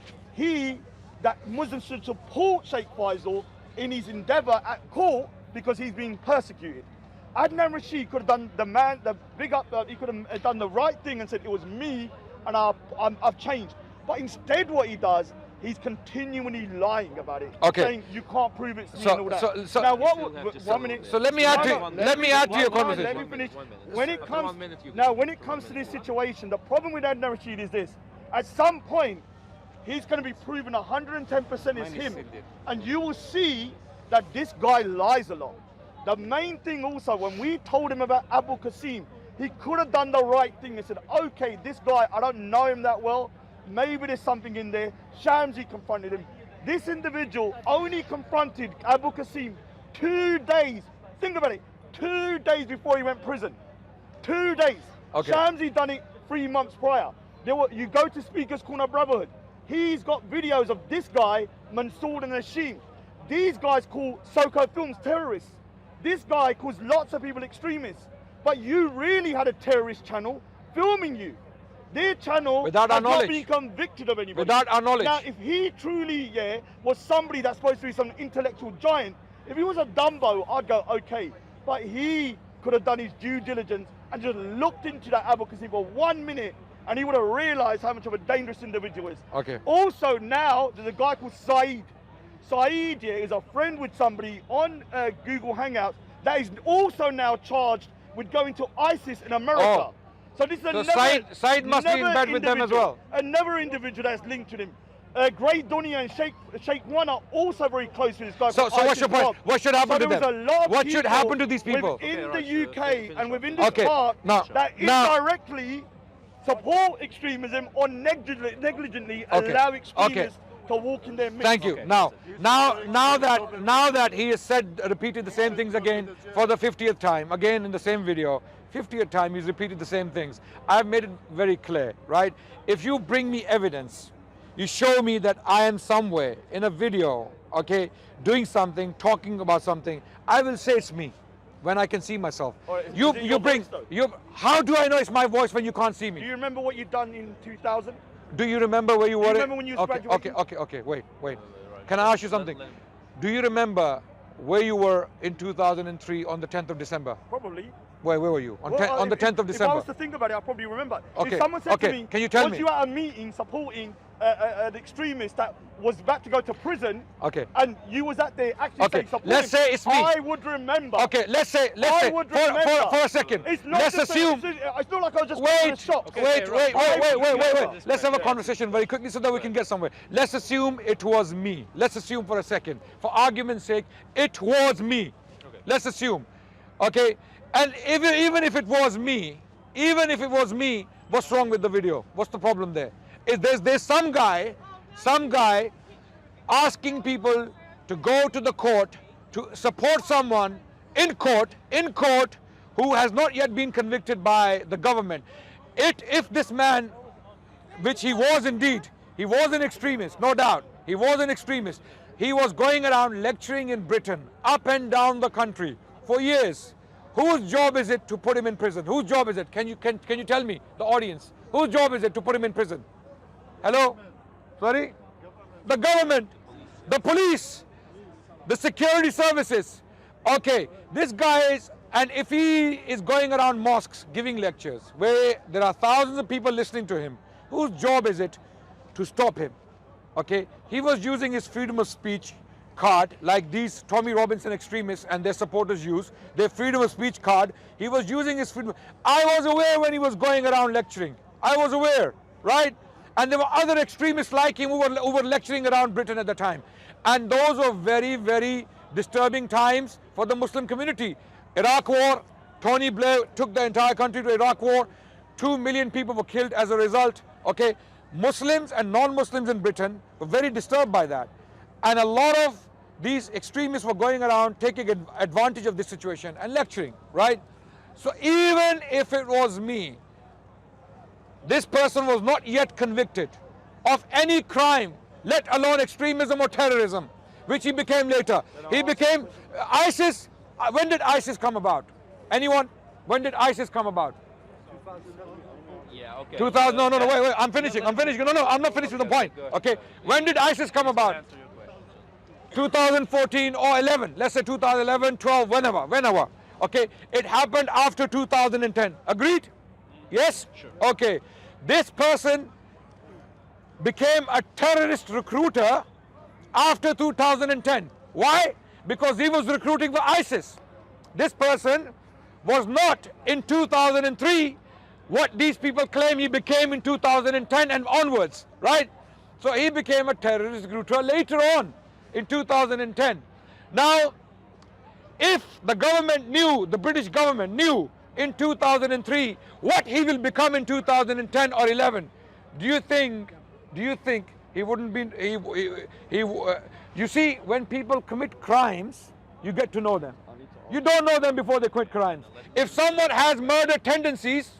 Muslims should support Sheikh Faisal in his endeavor at court, because he's being persecuted. Adnan Rashid could have done he could have done the right thing and said, it was me, and I've changed. But instead what he does, he's continually lying about it. Okay. Saying you can't prove it's me and all that. So now still have to 1 minute. So let me add to your conversation. Let me finish. When it comes to this situation, the problem with Adnan Rashid is this. At some point, he's going to be proven 110% is him. And you will see that this guy lies a lot. The main thing also, when we told him about Abu Qasim, he could have done the right thing and said, okay, this guy, I don't know him that well. Maybe there's something in there. Shamsi confronted him. This individual only confronted Abu Qasim 2 days. Think about it. 2 days before he went prison. 2 days. Okay. Shamsi done it 3 months prior. You go to Speaker's Corner Brotherhood. He's got videos of this guy, Mansour and Hashim. These guys call Soko Films terrorists. This guy calls lots of people extremists. But you really had a terrorist channel filming you. Their channel Without our has not knowledge. been convicted of anybody. Without our knowledge. Now, if he truly, was somebody that's supposed to be some intellectual giant, if he was a Dumbo, I'd go, okay. But he could have done his due diligence and just looked into that advocacy for 1 minute, and he would have realized how much of a dangerous individual he is. Okay. Also, now, there's a guy called Saeed. Saeed is a friend with somebody on Google Hangouts that is also now charged with going to ISIS in America. Oh. So this is So Saeed must be in bed with them as well. Another individual that's linked to him. Great Dunya and Sheikh One are also very close to this guy. So what's your point? What should happen to them? What should happen to these people? Within the UK and within this Okay, part now- that indirectly support extremism or negligently allow extremists to walk in their midst. Thank you. Now that he has repeated the same things again for the 50th time, again in the same video, 50th time he's repeated the same things. I've made it very clear, right? If you bring me evidence, you show me that I am somewhere in a video, okay, doing something, talking about something, I will say it's me when I can see myself. Alright, is You it your bring, voice, how do I know it's my voice when you can't see Do me? you remember what you've done in 2000? Do you remember where you were? remember when you was graduating? Okay, wait. Can I ask you something? Do you remember where you were in 2003 on the 10th of December? Probably. Where were you? On the 10th of If I December? was to think about it, I'll probably remember. Okay, If someone said to okay, me, can you tell was me? you at a meeting supporting an extremist that was about to go to prison, Okay. and you was at there actually Okay, saying support let's him, say it's me. I would remember. Okay, let's say would remember. for a second. It's not Let's just assume. it's not like I was just going to Wait, a shop. wait. Let's have a conversation very quickly so that we can get somewhere. Let's assume it was me. Let's assume for a second. For argument's sake, it was me. Let's assume. Okay? And even if it was me, what's wrong with the video? What's the problem there? There's some guy asking people to go to the court to support someone in court who has not yet been convicted by the government. If this man, which he was indeed, he was an extremist, no doubt, He was an extremist. He was going around lecturing in Britain, up and down the country for years. Whose job is it to put him in prison? Whose job is it? Can you tell me, the audience? Whose job is it to put him in prison? Hello? Sorry? The government, the police, the security services. Okay, this guy is, and if he is going around mosques giving lectures where there are thousands of people listening to him, whose job is it to stop him? Okay, he was using his freedom of speech card like these Tommy Robinson extremists and their supporters use, their freedom of speech card. He was using his freedom. I was aware when he was going around lecturing. I was aware, right? And there were other extremists like him who were lecturing around Britain at the time. And those were very, very disturbing times for the Muslim community. Iraq War, Tony Blair took the entire country to Iraq War. 2 million people were killed as a result. Okay, Muslims and non-Muslims in Britain were very disturbed by that. And a lot of these extremists were going around taking advantage of this situation and lecturing, right? So even if it was me, this person was not yet convicted of any crime, let alone extremism or terrorism, which he became later. He became ISIS. When did ISIS come about? Anyone? When did ISIS come about? Yeah, okay. 2000, no, wait, I'm finishing. No, I'm not finished with the point. Okay, when did ISIS come about? 2014 or 11, let's say 2011, 12, whenever. Okay, it happened after 2010. Agreed? Yes? Sure. Okay, this person became a terrorist recruiter after 2010. Why? Because he was recruiting for ISIS. This person was not in 2003 what these people claim he became in 2010 and onwards, right? So he became a terrorist recruiter later on in 2010. Now, if the government knew, the British government knew in 2003 what he will become in 2010 or 11, do you think he wouldn't be, you see, when people commit crimes, you get to know them. You don't know them before they commit crimes. If someone has murder tendencies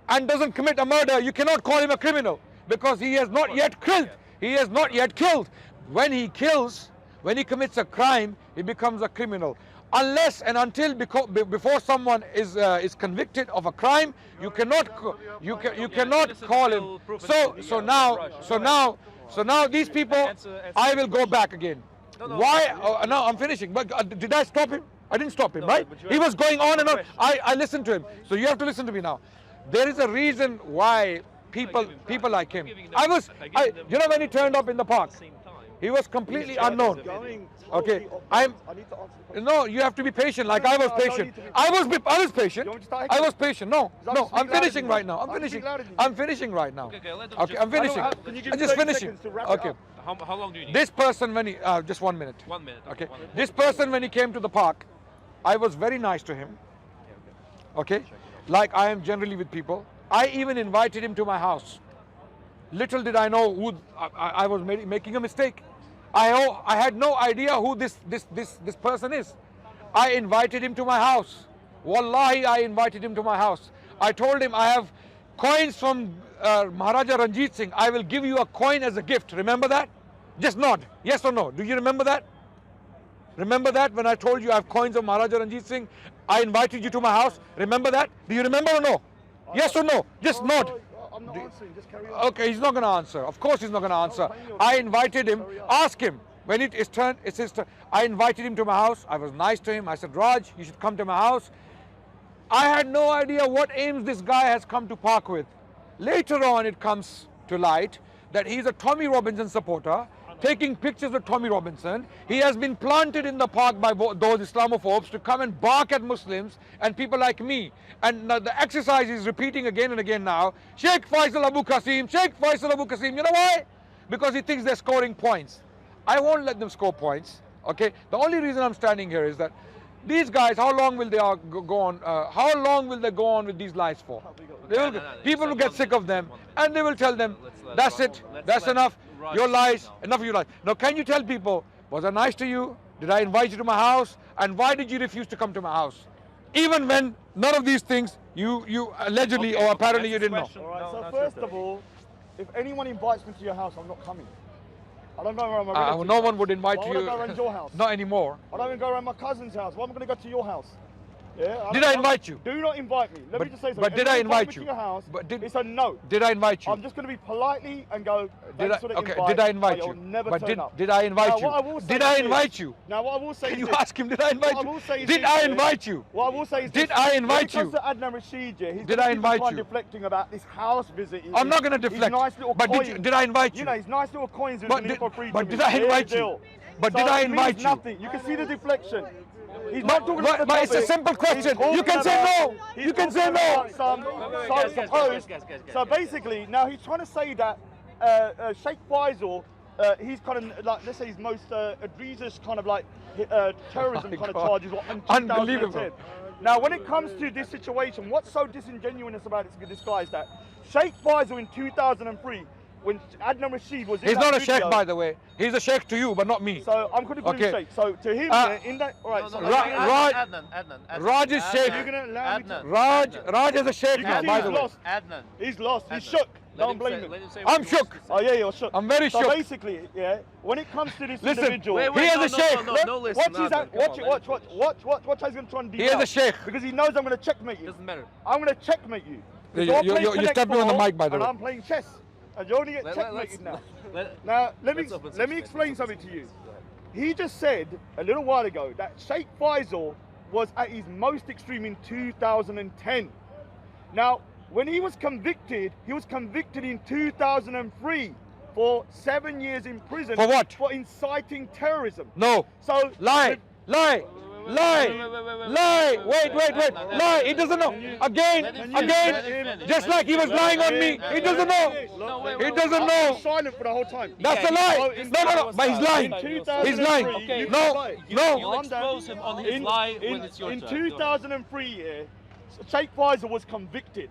and doesn't commit a murder, you cannot call him a criminal because he has not yet killed. He has not yet killed. When he kills, when he commits a crime, he becomes a criminal. Unless and until before someone is convicted of a crime, you cannot call him. So now these people, I will go back again. Why? No, I'm finishing. But did I stop him? I didn't stop him, right? He was going on and on. I listened to him. So you have to listen to me now. There is a reason why people like him. You know, when he turned up in the park, he was completely unknown. Okay, no, you have to be patient. Like I was patient. I was patient. I was patient. No, I'm finishing right now. I'm finishing right now. Okay, I'm finishing. I'm just finishing. Okay. How long do you need? This person, when he just 1 minute. 1 minute. Okay. This person, when he came to the park, I was very nice to him. Okay, like I am generally with people. I even invited him to my house. Little did I know who I was making a mistake. I had no idea who this person is. I invited him to my house. Wallahi, I invited him to my house. I told him I have coins from Maharaja Ranjit Singh. I will give you a coin as a gift. Remember that? Just nod. Yes or no? Do you remember that? Remember that when I told you I have coins of Maharaja Ranjit Singh? I invited you to my house. Remember that? Do you remember or no? Yes or no? Just nod. I'm not answering, just carry on. Okay, he's not going to answer. Of course he's not going to answer. I invited him. Ask him. When it's his turn, it's his turn. I invited him to my house. I was nice to him. I said, Raj, you should come to my house. I had no idea what aims this guy has come to park with. Later on, it comes to light that he's a Tommy Robinson supporter, taking pictures of Tommy Robinson. He has been planted in the park by those Islamophobes to come and bark at Muslims and people like me. And the exercise is repeating again and again now. Sheikh Faisal Abu Qasim, Sheikh Faisal Abu Qasim. You know why? Because he thinks they're scoring points. I won't let them score points. Okay. The only reason I'm standing here is that these guys, how long will they go on? How long will they go on with these lies for? People will get sick of them, and they will tell them, "That's it. That's enough. Your lies. Enough of your lies." Now, can you tell people, was I nice to you? Did I invite you to my house? And why did you refuse to come to my house? Even when none of these things you allegedly or apparently you didn't know. All right. So first of all, if anyone invites me to your house, I'm not coming. I don't go around my relatives' No house. one would invite Why you. would I go around your house? Not anymore. I don't even go around my cousin's house. Why am I going to go to your house? Yeah, Did I invite you? Do not invite me. Let me just say something. But did If I you invite me you? to your house, But it's a no. Did I invite you? I'm just going to be politely and go, Did I, thanks for the okay, invite, did I invite but you? you'll never But turn up. did I invite Now, you? what I will say Did I is invite this. you? Now what I will say Can is you this. ask him, did I invite What I will you? say is Did this, I yeah. invite you? What I will say is Did this. I invite When you? it comes to Adnan Rashid, yeah, he's Did gonna I keep invite on you? deflecting about this house visit. I'm not going to His deflect. nice little But coins. did I invite you? You know, his nice little coins he was But giving did, for free but to did me. I Here's invite the you? deal. But So did I it means invite you? nothing. You can see the deflection. He's not talking about the But it's a topic. simple question. He's You can talking say about- no. he's You can talking say no. about some Guys. So basically, now he's trying to say that Sheikh Faisal, he's kind of like, let's say his most egregious kind of like terrorism My kind of God. charges were in Unbelievable. 2010. Now, when it comes to this situation, what's so disingenuous about this guy is that Sheikh Faisal in 2003, when Adnan Rashid was in He's that not a video, sheikh, by the way. He's a sheikh to you, but not me. So I'm going to call him Okay. Sheikh. So to him, in that, all right. so Adnan. Raj is sheikh. You're going to allow me to... Raj is a sheikh You now, can see by he's the way. lost. Adnan. He's lost. He's shook. Don't blame him. I'm shook. Oh yeah, you're shook. I'm very so shook. basically, yeah, when it comes to this Listen, individual, he is a sheikh. watch his act, watch how he's going to try and deal He is a sheikh. because he knows I'm going to checkmate you. Doesn't matter. I'm going to checkmate you. You stepped me on the mic, by the and way. I'm playing chess, and you're only get checkmated now. Now let me explain something to you. He just said a little while ago that Sheikh Faisal was at his most extreme in 2010. Now, when he was convicted in 2003 for 7 years in prison. For what? For inciting terrorism. No. So Lie. Lie. Wait. Lie. He doesn't know. Again. Just like he was lying on me. He doesn't know. He doesn't know. Silent for the whole time. That's a lie. No. But he's lying. He's lying. Okay. No. You'll expose him on his lie when it's your in turn. 2003, yeah, Sheikh Faisal was convicted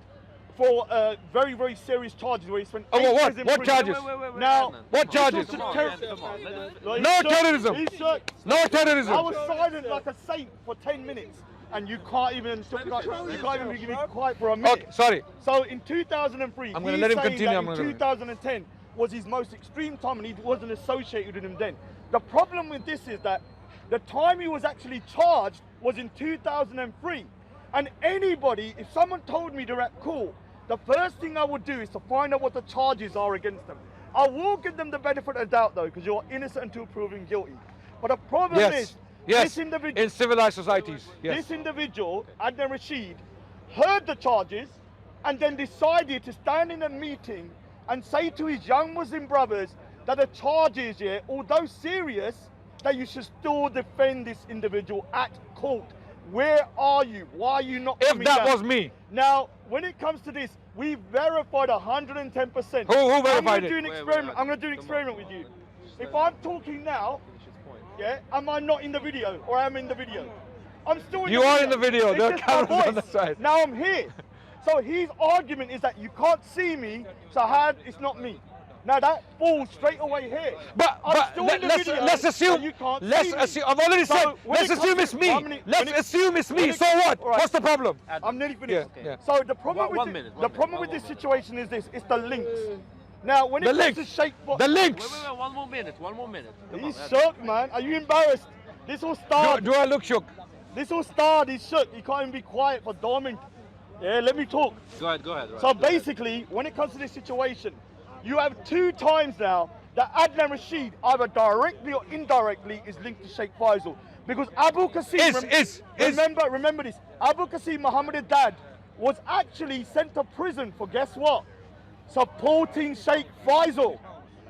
for very, very serious charges where he spent 8 years in What prison. charges? Now, What charges? Come on, Like, No he's shook. terrorism. He's shook. No I terrorism. was silent like a saint for 10 minutes, and you can't even give me quiet for a minute. Okay, sorry. So in 2003, I'm gonna he's let him saying continue, that I'm in gonna- 2010 was his most extreme time, and he wasn't associated with him then. The problem with this is that the time he was actually charged was in 2003. And anybody, if someone told me they're at court, the first thing I would do is to find out what the charges are against them. I will give them the benefit of the doubt though, because you're innocent until proven guilty. But the problem is, this individual, in civilized societies. Yes. this individual, Adnan Rashid, heard the charges and then decided to stand in a meeting and say to his young Muslim brothers that the charges, yeah, although serious, that you should still defend this individual at court. Where are you? Why are you not If coming that down? was me. Now, when it comes to this, we verified 110%. Who verified I'm it? going to do an experiment. I'm going to do an experiment with you. If I'm talking now, yeah, am I not in the video, or am I in the video? I'm still in You the video. are in the video. It's There are just my cameras on the voice. side. Now I'm here. So his argument is that you can't see me, so how it's not me. Now that falls straight away here. But I'm still in the video, let's so assume. you can't Let's see me. assume. I've already So said. when Let's it comes assume to- it's me. how many- Let's when it- assume it's when me. it- So what? all right. What's the problem? I'm nearly finished. Yeah. So the problem One with minute, the one problem minute. with this situation is this: it's the links. Now when The it comes links. to Sheikh, The links. Wait, one more minute. Come he's on, shook, man. Are you embarrassed? This all started. Do I look shook? This all started. He's shook. He can't even be quiet for dormant. Yeah, let me talk. Go ahead. So basically, when it comes to this situation, you have 2 times now that Adnan Rashid, either directly or indirectly, is linked to Sheikh Faisal. Because Abu Qasim, remember this, Abu Qasim Muhammad's dad was actually sent to prison for, guess what? Supporting Sheikh Faisal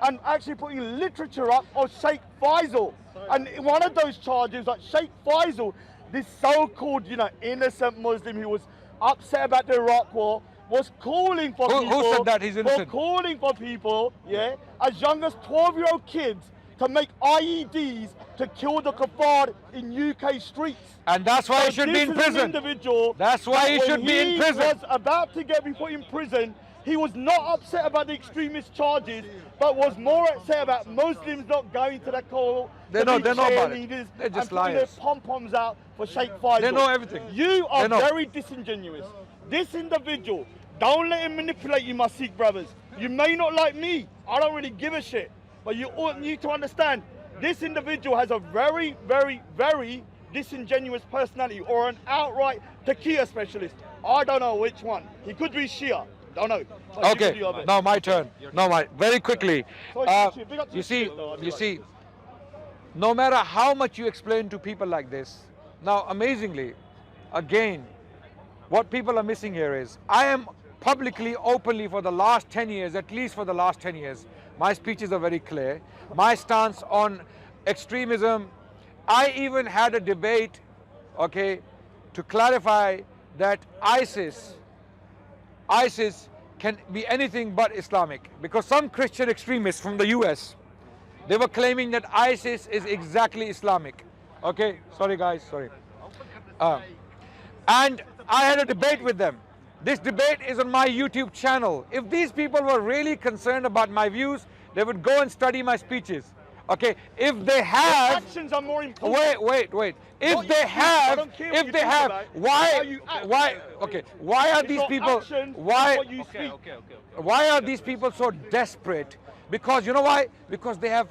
and actually putting literature up of Sheikh Faisal. And one of those charges, like Sheikh Faisal, this so-called, innocent Muslim who was upset about the Iraq War, was calling for people. Who said that he's innocent? Calling for people, yeah, as young as 12-year-old kids to make IEDs to kill the kuffar in UK streets. And that's why he should be in This is an prison. individual That's why he that should be in when prison. he was about to be put in prison, he was not upset about the extremist charges, but was more upset about Muslims not going to the court. They know about it. Cheerleaders They're just and putting their liars. pom-poms out for Sheikh Faisal. They know everything. You are They know. very disingenuous. This individual, don't let him manipulate you, my Sikh brothers. You may not like me. I don't really give a shit. But you all need to understand, this individual has a very, very, very disingenuous personality, or an outright taqiyya specialist. I don't know which one. He could be Shia. Don't know. But you can do Okay, your best. now my turn. Very quickly. Big up to You see, though, you see, no matter how much you explain to people like this, now amazingly, again, what people are missing here is, I am publicly, openly for the last 10 years, at least for the last 10 years, my speeches are very clear. My stance on extremism, I even had a debate, okay, to clarify that ISIS can be anything but Islamic, because some Christian extremists from the US, they were claiming that ISIS is exactly Islamic. Okay, sorry guys, sorry. And I had a debate with them. This debate is on my YouTube channel. If these people were really concerned about my views, they would go and study my speeches. Okay, if they have, actions are more important. wait. If they have, why are these people, why are these people so desperate? Because you know why? Because they have,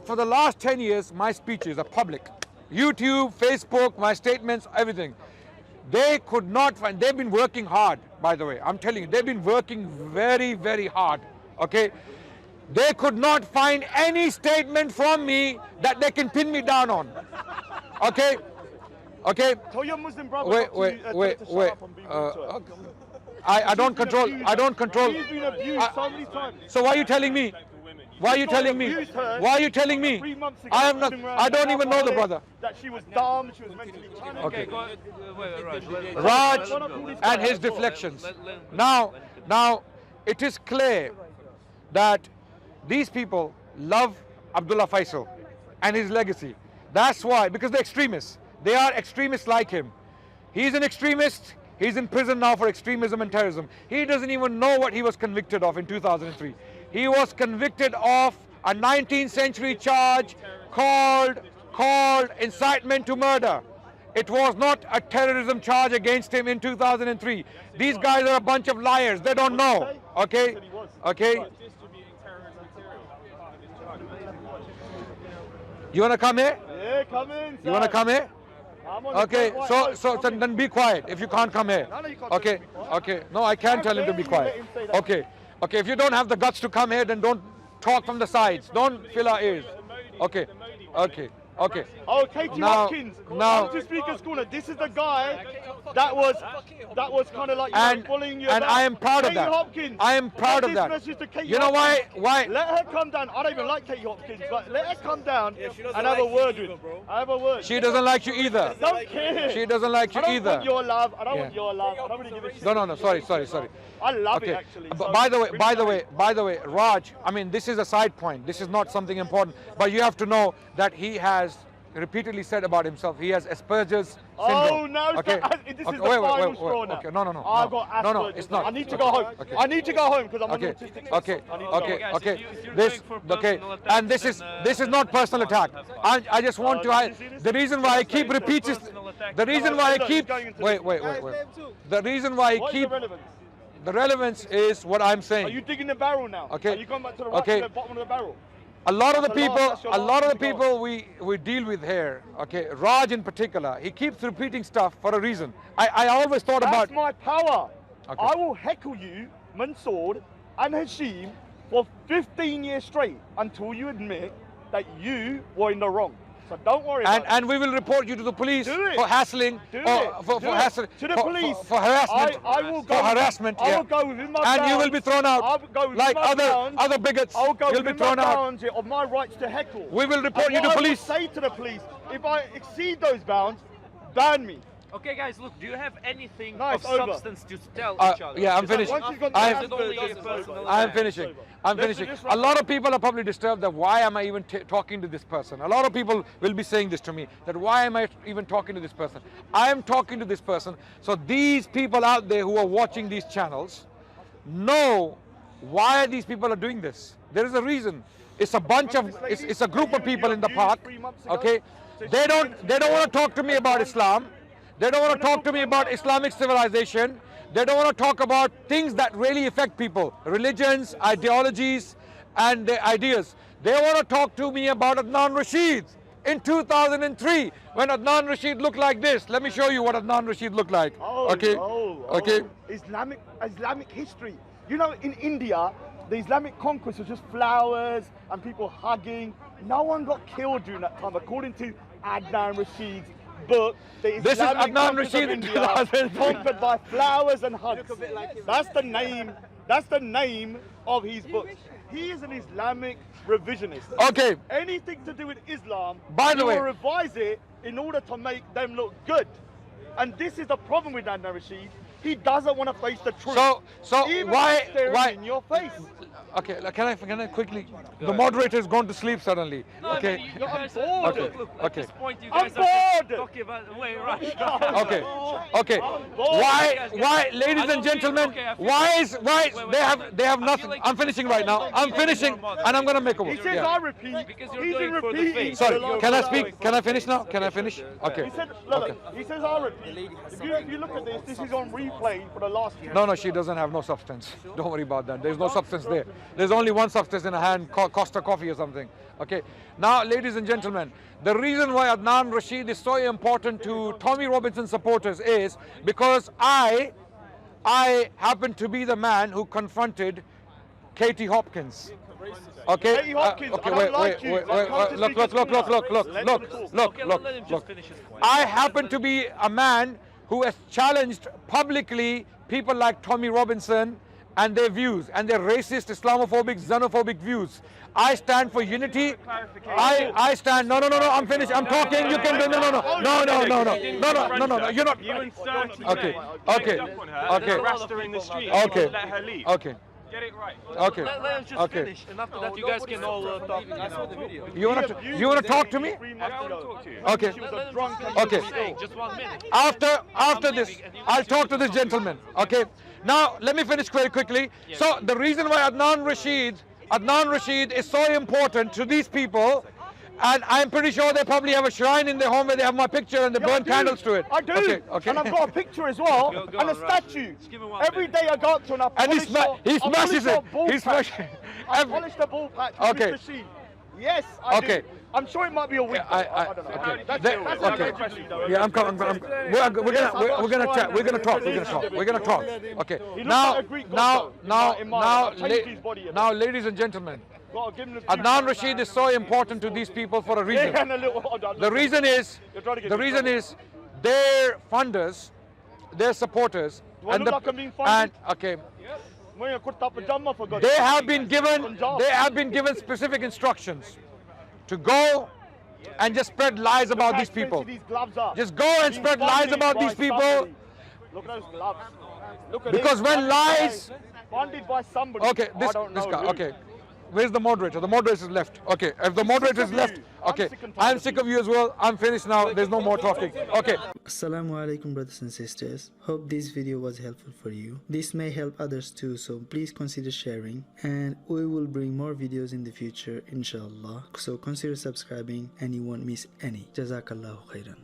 for the last 10 years, my speeches are public. YouTube, Facebook, my statements, everything. They could not find, they've been working hard, by the way. I'm telling you, they've been working very, very hard, okay? They could not find any statement from me that they can pin me down on, okay? Okay? Tell your Muslim brother Wait. to shut up and be rude to her. I don't control, She's been abused so many times. So why are you telling me? Why are you telling me? Why are you telling me? 3 months ago, I have not, I don't even know the brother. That she was dumb, she was mentally challenged. Okay. Wait. Raj and his deflections. Now, it is clear that these people love Abdullah Faisal and his legacy. That's why, because they're extremists. They are extremists like him. He's an extremist. He's in prison now for extremism and terrorism. He doesn't even know what he was convicted of in 2003. He was convicted of a 19th century charge called incitement to murder. It was not a terrorism charge against him in 2003. These guys are a bunch of liars. They don't know. Okay? Okay? You want to come here? Yeah, come in. You want to come here? Okay, so then be quiet if you can't come here. Okay, okay. No, I can't tell him to be quiet. Okay, okay. If you don't have the guts to come here, then don't talk from the sides. Don't fill our ears. Okay, okay, okay. Oh, Katie Hopkins. Now, to Speaker's Corner. This is the guy that was kind of like bullying you. And I am proud of Katie that. Hopkins. I am proud of that. You know why? Why? Let her come down. I don't even like Katie Hopkins, but let her come down and have a word with. I have a word. She doesn't like you either. Don't care. She doesn't like you I don't either. want your love. I don't want your love. I don't really give a shit. No. Sorry. I love it Okay. actually. But by the way, Raj, I mean, this is a side point. This is not something important. But you have to know that he has repeatedly said about himself, he has Asperger's syndrome. Oh, no, okay. This is the final straw now. Okay, no. I've got Asperger's. No, it's not. I need to go home. Okay. I need to go home because I'm Okay, an autistic. okay, I need to go home. okay. And this is not personal attack. I just want to. The reason why I keep repeating. The reason why I keep. Wait. The reason why I What is keep. the relevance? The relevance is what I'm saying. Are you digging the barrel now? Okay. Are you going back to the right to the bottom of the barrel? A lot of the That's your last people we deal with here, okay, Raj in particular, he keeps repeating stuff for a reason. I always thought That's about. my power. Okay. I will heckle you, Mansour and Hashim, for 15 years straight until you admit that you were in the wrong. So don't worry about it. And we will report you to the police for hassling, for hassling, to the police for harassment, I will go for harassment. I will go within my bounds. And you will be thrown out I will go within like my bounds. other bigots. I will go You'll be within thrown my out. bounds of my rights to heckle. We will report And you to what police. I will say to the police, if I exceed those bounds, ban me. Okay, guys, look, do you have anything No, of it's over. substance to tell each other? Yeah, I'm finished. Once you've got I the am- Asperger's, I'm finishing. I'm finishing. just A lot of people are probably disturbed that why am I even talking to this person? A lot of people will be saying this to me, that why am I even talking to this person? I am talking to this person so these people out there who are watching these channels know why these people are doing this. There is a reason. It's a bunch of, it's a group of people in the park, okay? They don't want to talk to me about Islam. They don't want to talk to me about Islamic civilization. They don't want to talk about things that really affect people, religions, ideologies, and their ideas. They want to talk to me about Adnan Rashid in 2003 when Adnan Rashid looked like this. Let me show you what Adnan Rashid looked like. Okay. Okay. Islamic history. You know, in India, the Islamic conquest was just flowers and people hugging. No one got killed during that time, according to Adnan Rashid's book. The This is Islamic Adnan conquest of Rashid in India, 2003. conquered by flowers and hugs. That's the name. That's the name of his book. He is an Islamic revisionist. Okay. Anything to do with Islam, By the he way- will revise it in order to make them look good. And this is the problem with Adnan Rashid. He doesn't want to face the truth. So Even why staring in your face. Okay, can I quickly? The moderator has gone to sleep suddenly. No, Okay. no, you guys bored. look, look, at Okay. this point you I'm guys are bored. talking about wait, right. Okay. Okay. bored. Why, ladies and gentlemen? Why they have nothing? like I'm finishing right now. I'm finishing, and I'm gonna make a He move. says Yeah. I repeat. Because you're He's doing been for the repeating. face. for Sorry. the last Can I 2 speak? hours. Can I finish now? Can I finish? Okay. He said, look, he says I'll repeat. If you look at this is on replay for the last 2 No, she doesn't have no substance. Don't worry about that. There's no substance there. There's only one substance in her hand, Costa coffee or something. Okay. Now, ladies and gentlemen, the reason why Adnan Rashid is so important to Tommy Robinson supporters is because I happen to be the man who confronted Katie Hopkins. Okay. Katie Hopkins, okay. I don't like you. Wait. I've come to Look. speak his mind. Let him talk. Let him just finish his point. I happen to be a man who has challenged publicly people like Tommy Robinson and their views and their racist, Islamophobic, xenophobic views. I stand for unity. I stand. No. I'm finished. I'm talking. You can do. No. You're not. You inserted Okay. Okay. harassed her in the street. Okay. Let her leave. Okay. Get it right. Okay. Let him just Okay. finish, and after that you guys can all talk. You wanna talk to me? 3 months ago. Okay. She was a drunk and Okay. Saying, just 1 minute. After this, I'll talk to this gentleman. Okay. Now let me finish very quickly. So the reason why Adnan Rashid is so important to these people, and I'm pretty sure they probably have a shrine in their home where they have my picture and they Yeah, I burn do. candles to it. I do. Okay. And I've got a picture as well, Go and a on, Raj. statue. Just give him 1 Every minute. day I go up to and I And he polish smashes it. He smashes. I polished the ball patch Okay. with Mr. Sheen. Yes, I Okay. do. I'm sure it might be a week. I don't know. okay. That's They- a okay. great question, though. Yeah, I'm coming. We're gonna chat. We're gonna talk. Okay. He looks Now, like a Greek god, though, in my I've changed his body a bit. now, ladies and gentlemen, Gotta give him the Adnan Rashid is so important to these people for a reason. Yeah, and a little, hold on, The reason is, You're trying to get me in trouble. their funders, their supporters, Do I look like I'm being funded? okay, Wearing a kurta pajama for God's they sake. have been given specific instructions to go and just spread lies about these How people. expensive these gloves are. Just go and Being spread lies funded about by these people. somebody. Look at those gloves. Look at Because this. when lies- Funded by somebody. Okay, I this don't know guy. who. Okay, where's the moderator? The moderator is left. Okay, if the moderator is of left, you. I'm okay, sick and tired I'm of sick you. of you as well. I'm finished now. There's no more talking. Okay. Assalamu alaikum brothers and sisters. Hope this video was helpful for you. This may help others too, so please consider sharing, and we will bring more videos in the future inshallah. So consider subscribing and you won't miss any. Jazakallahu khairan.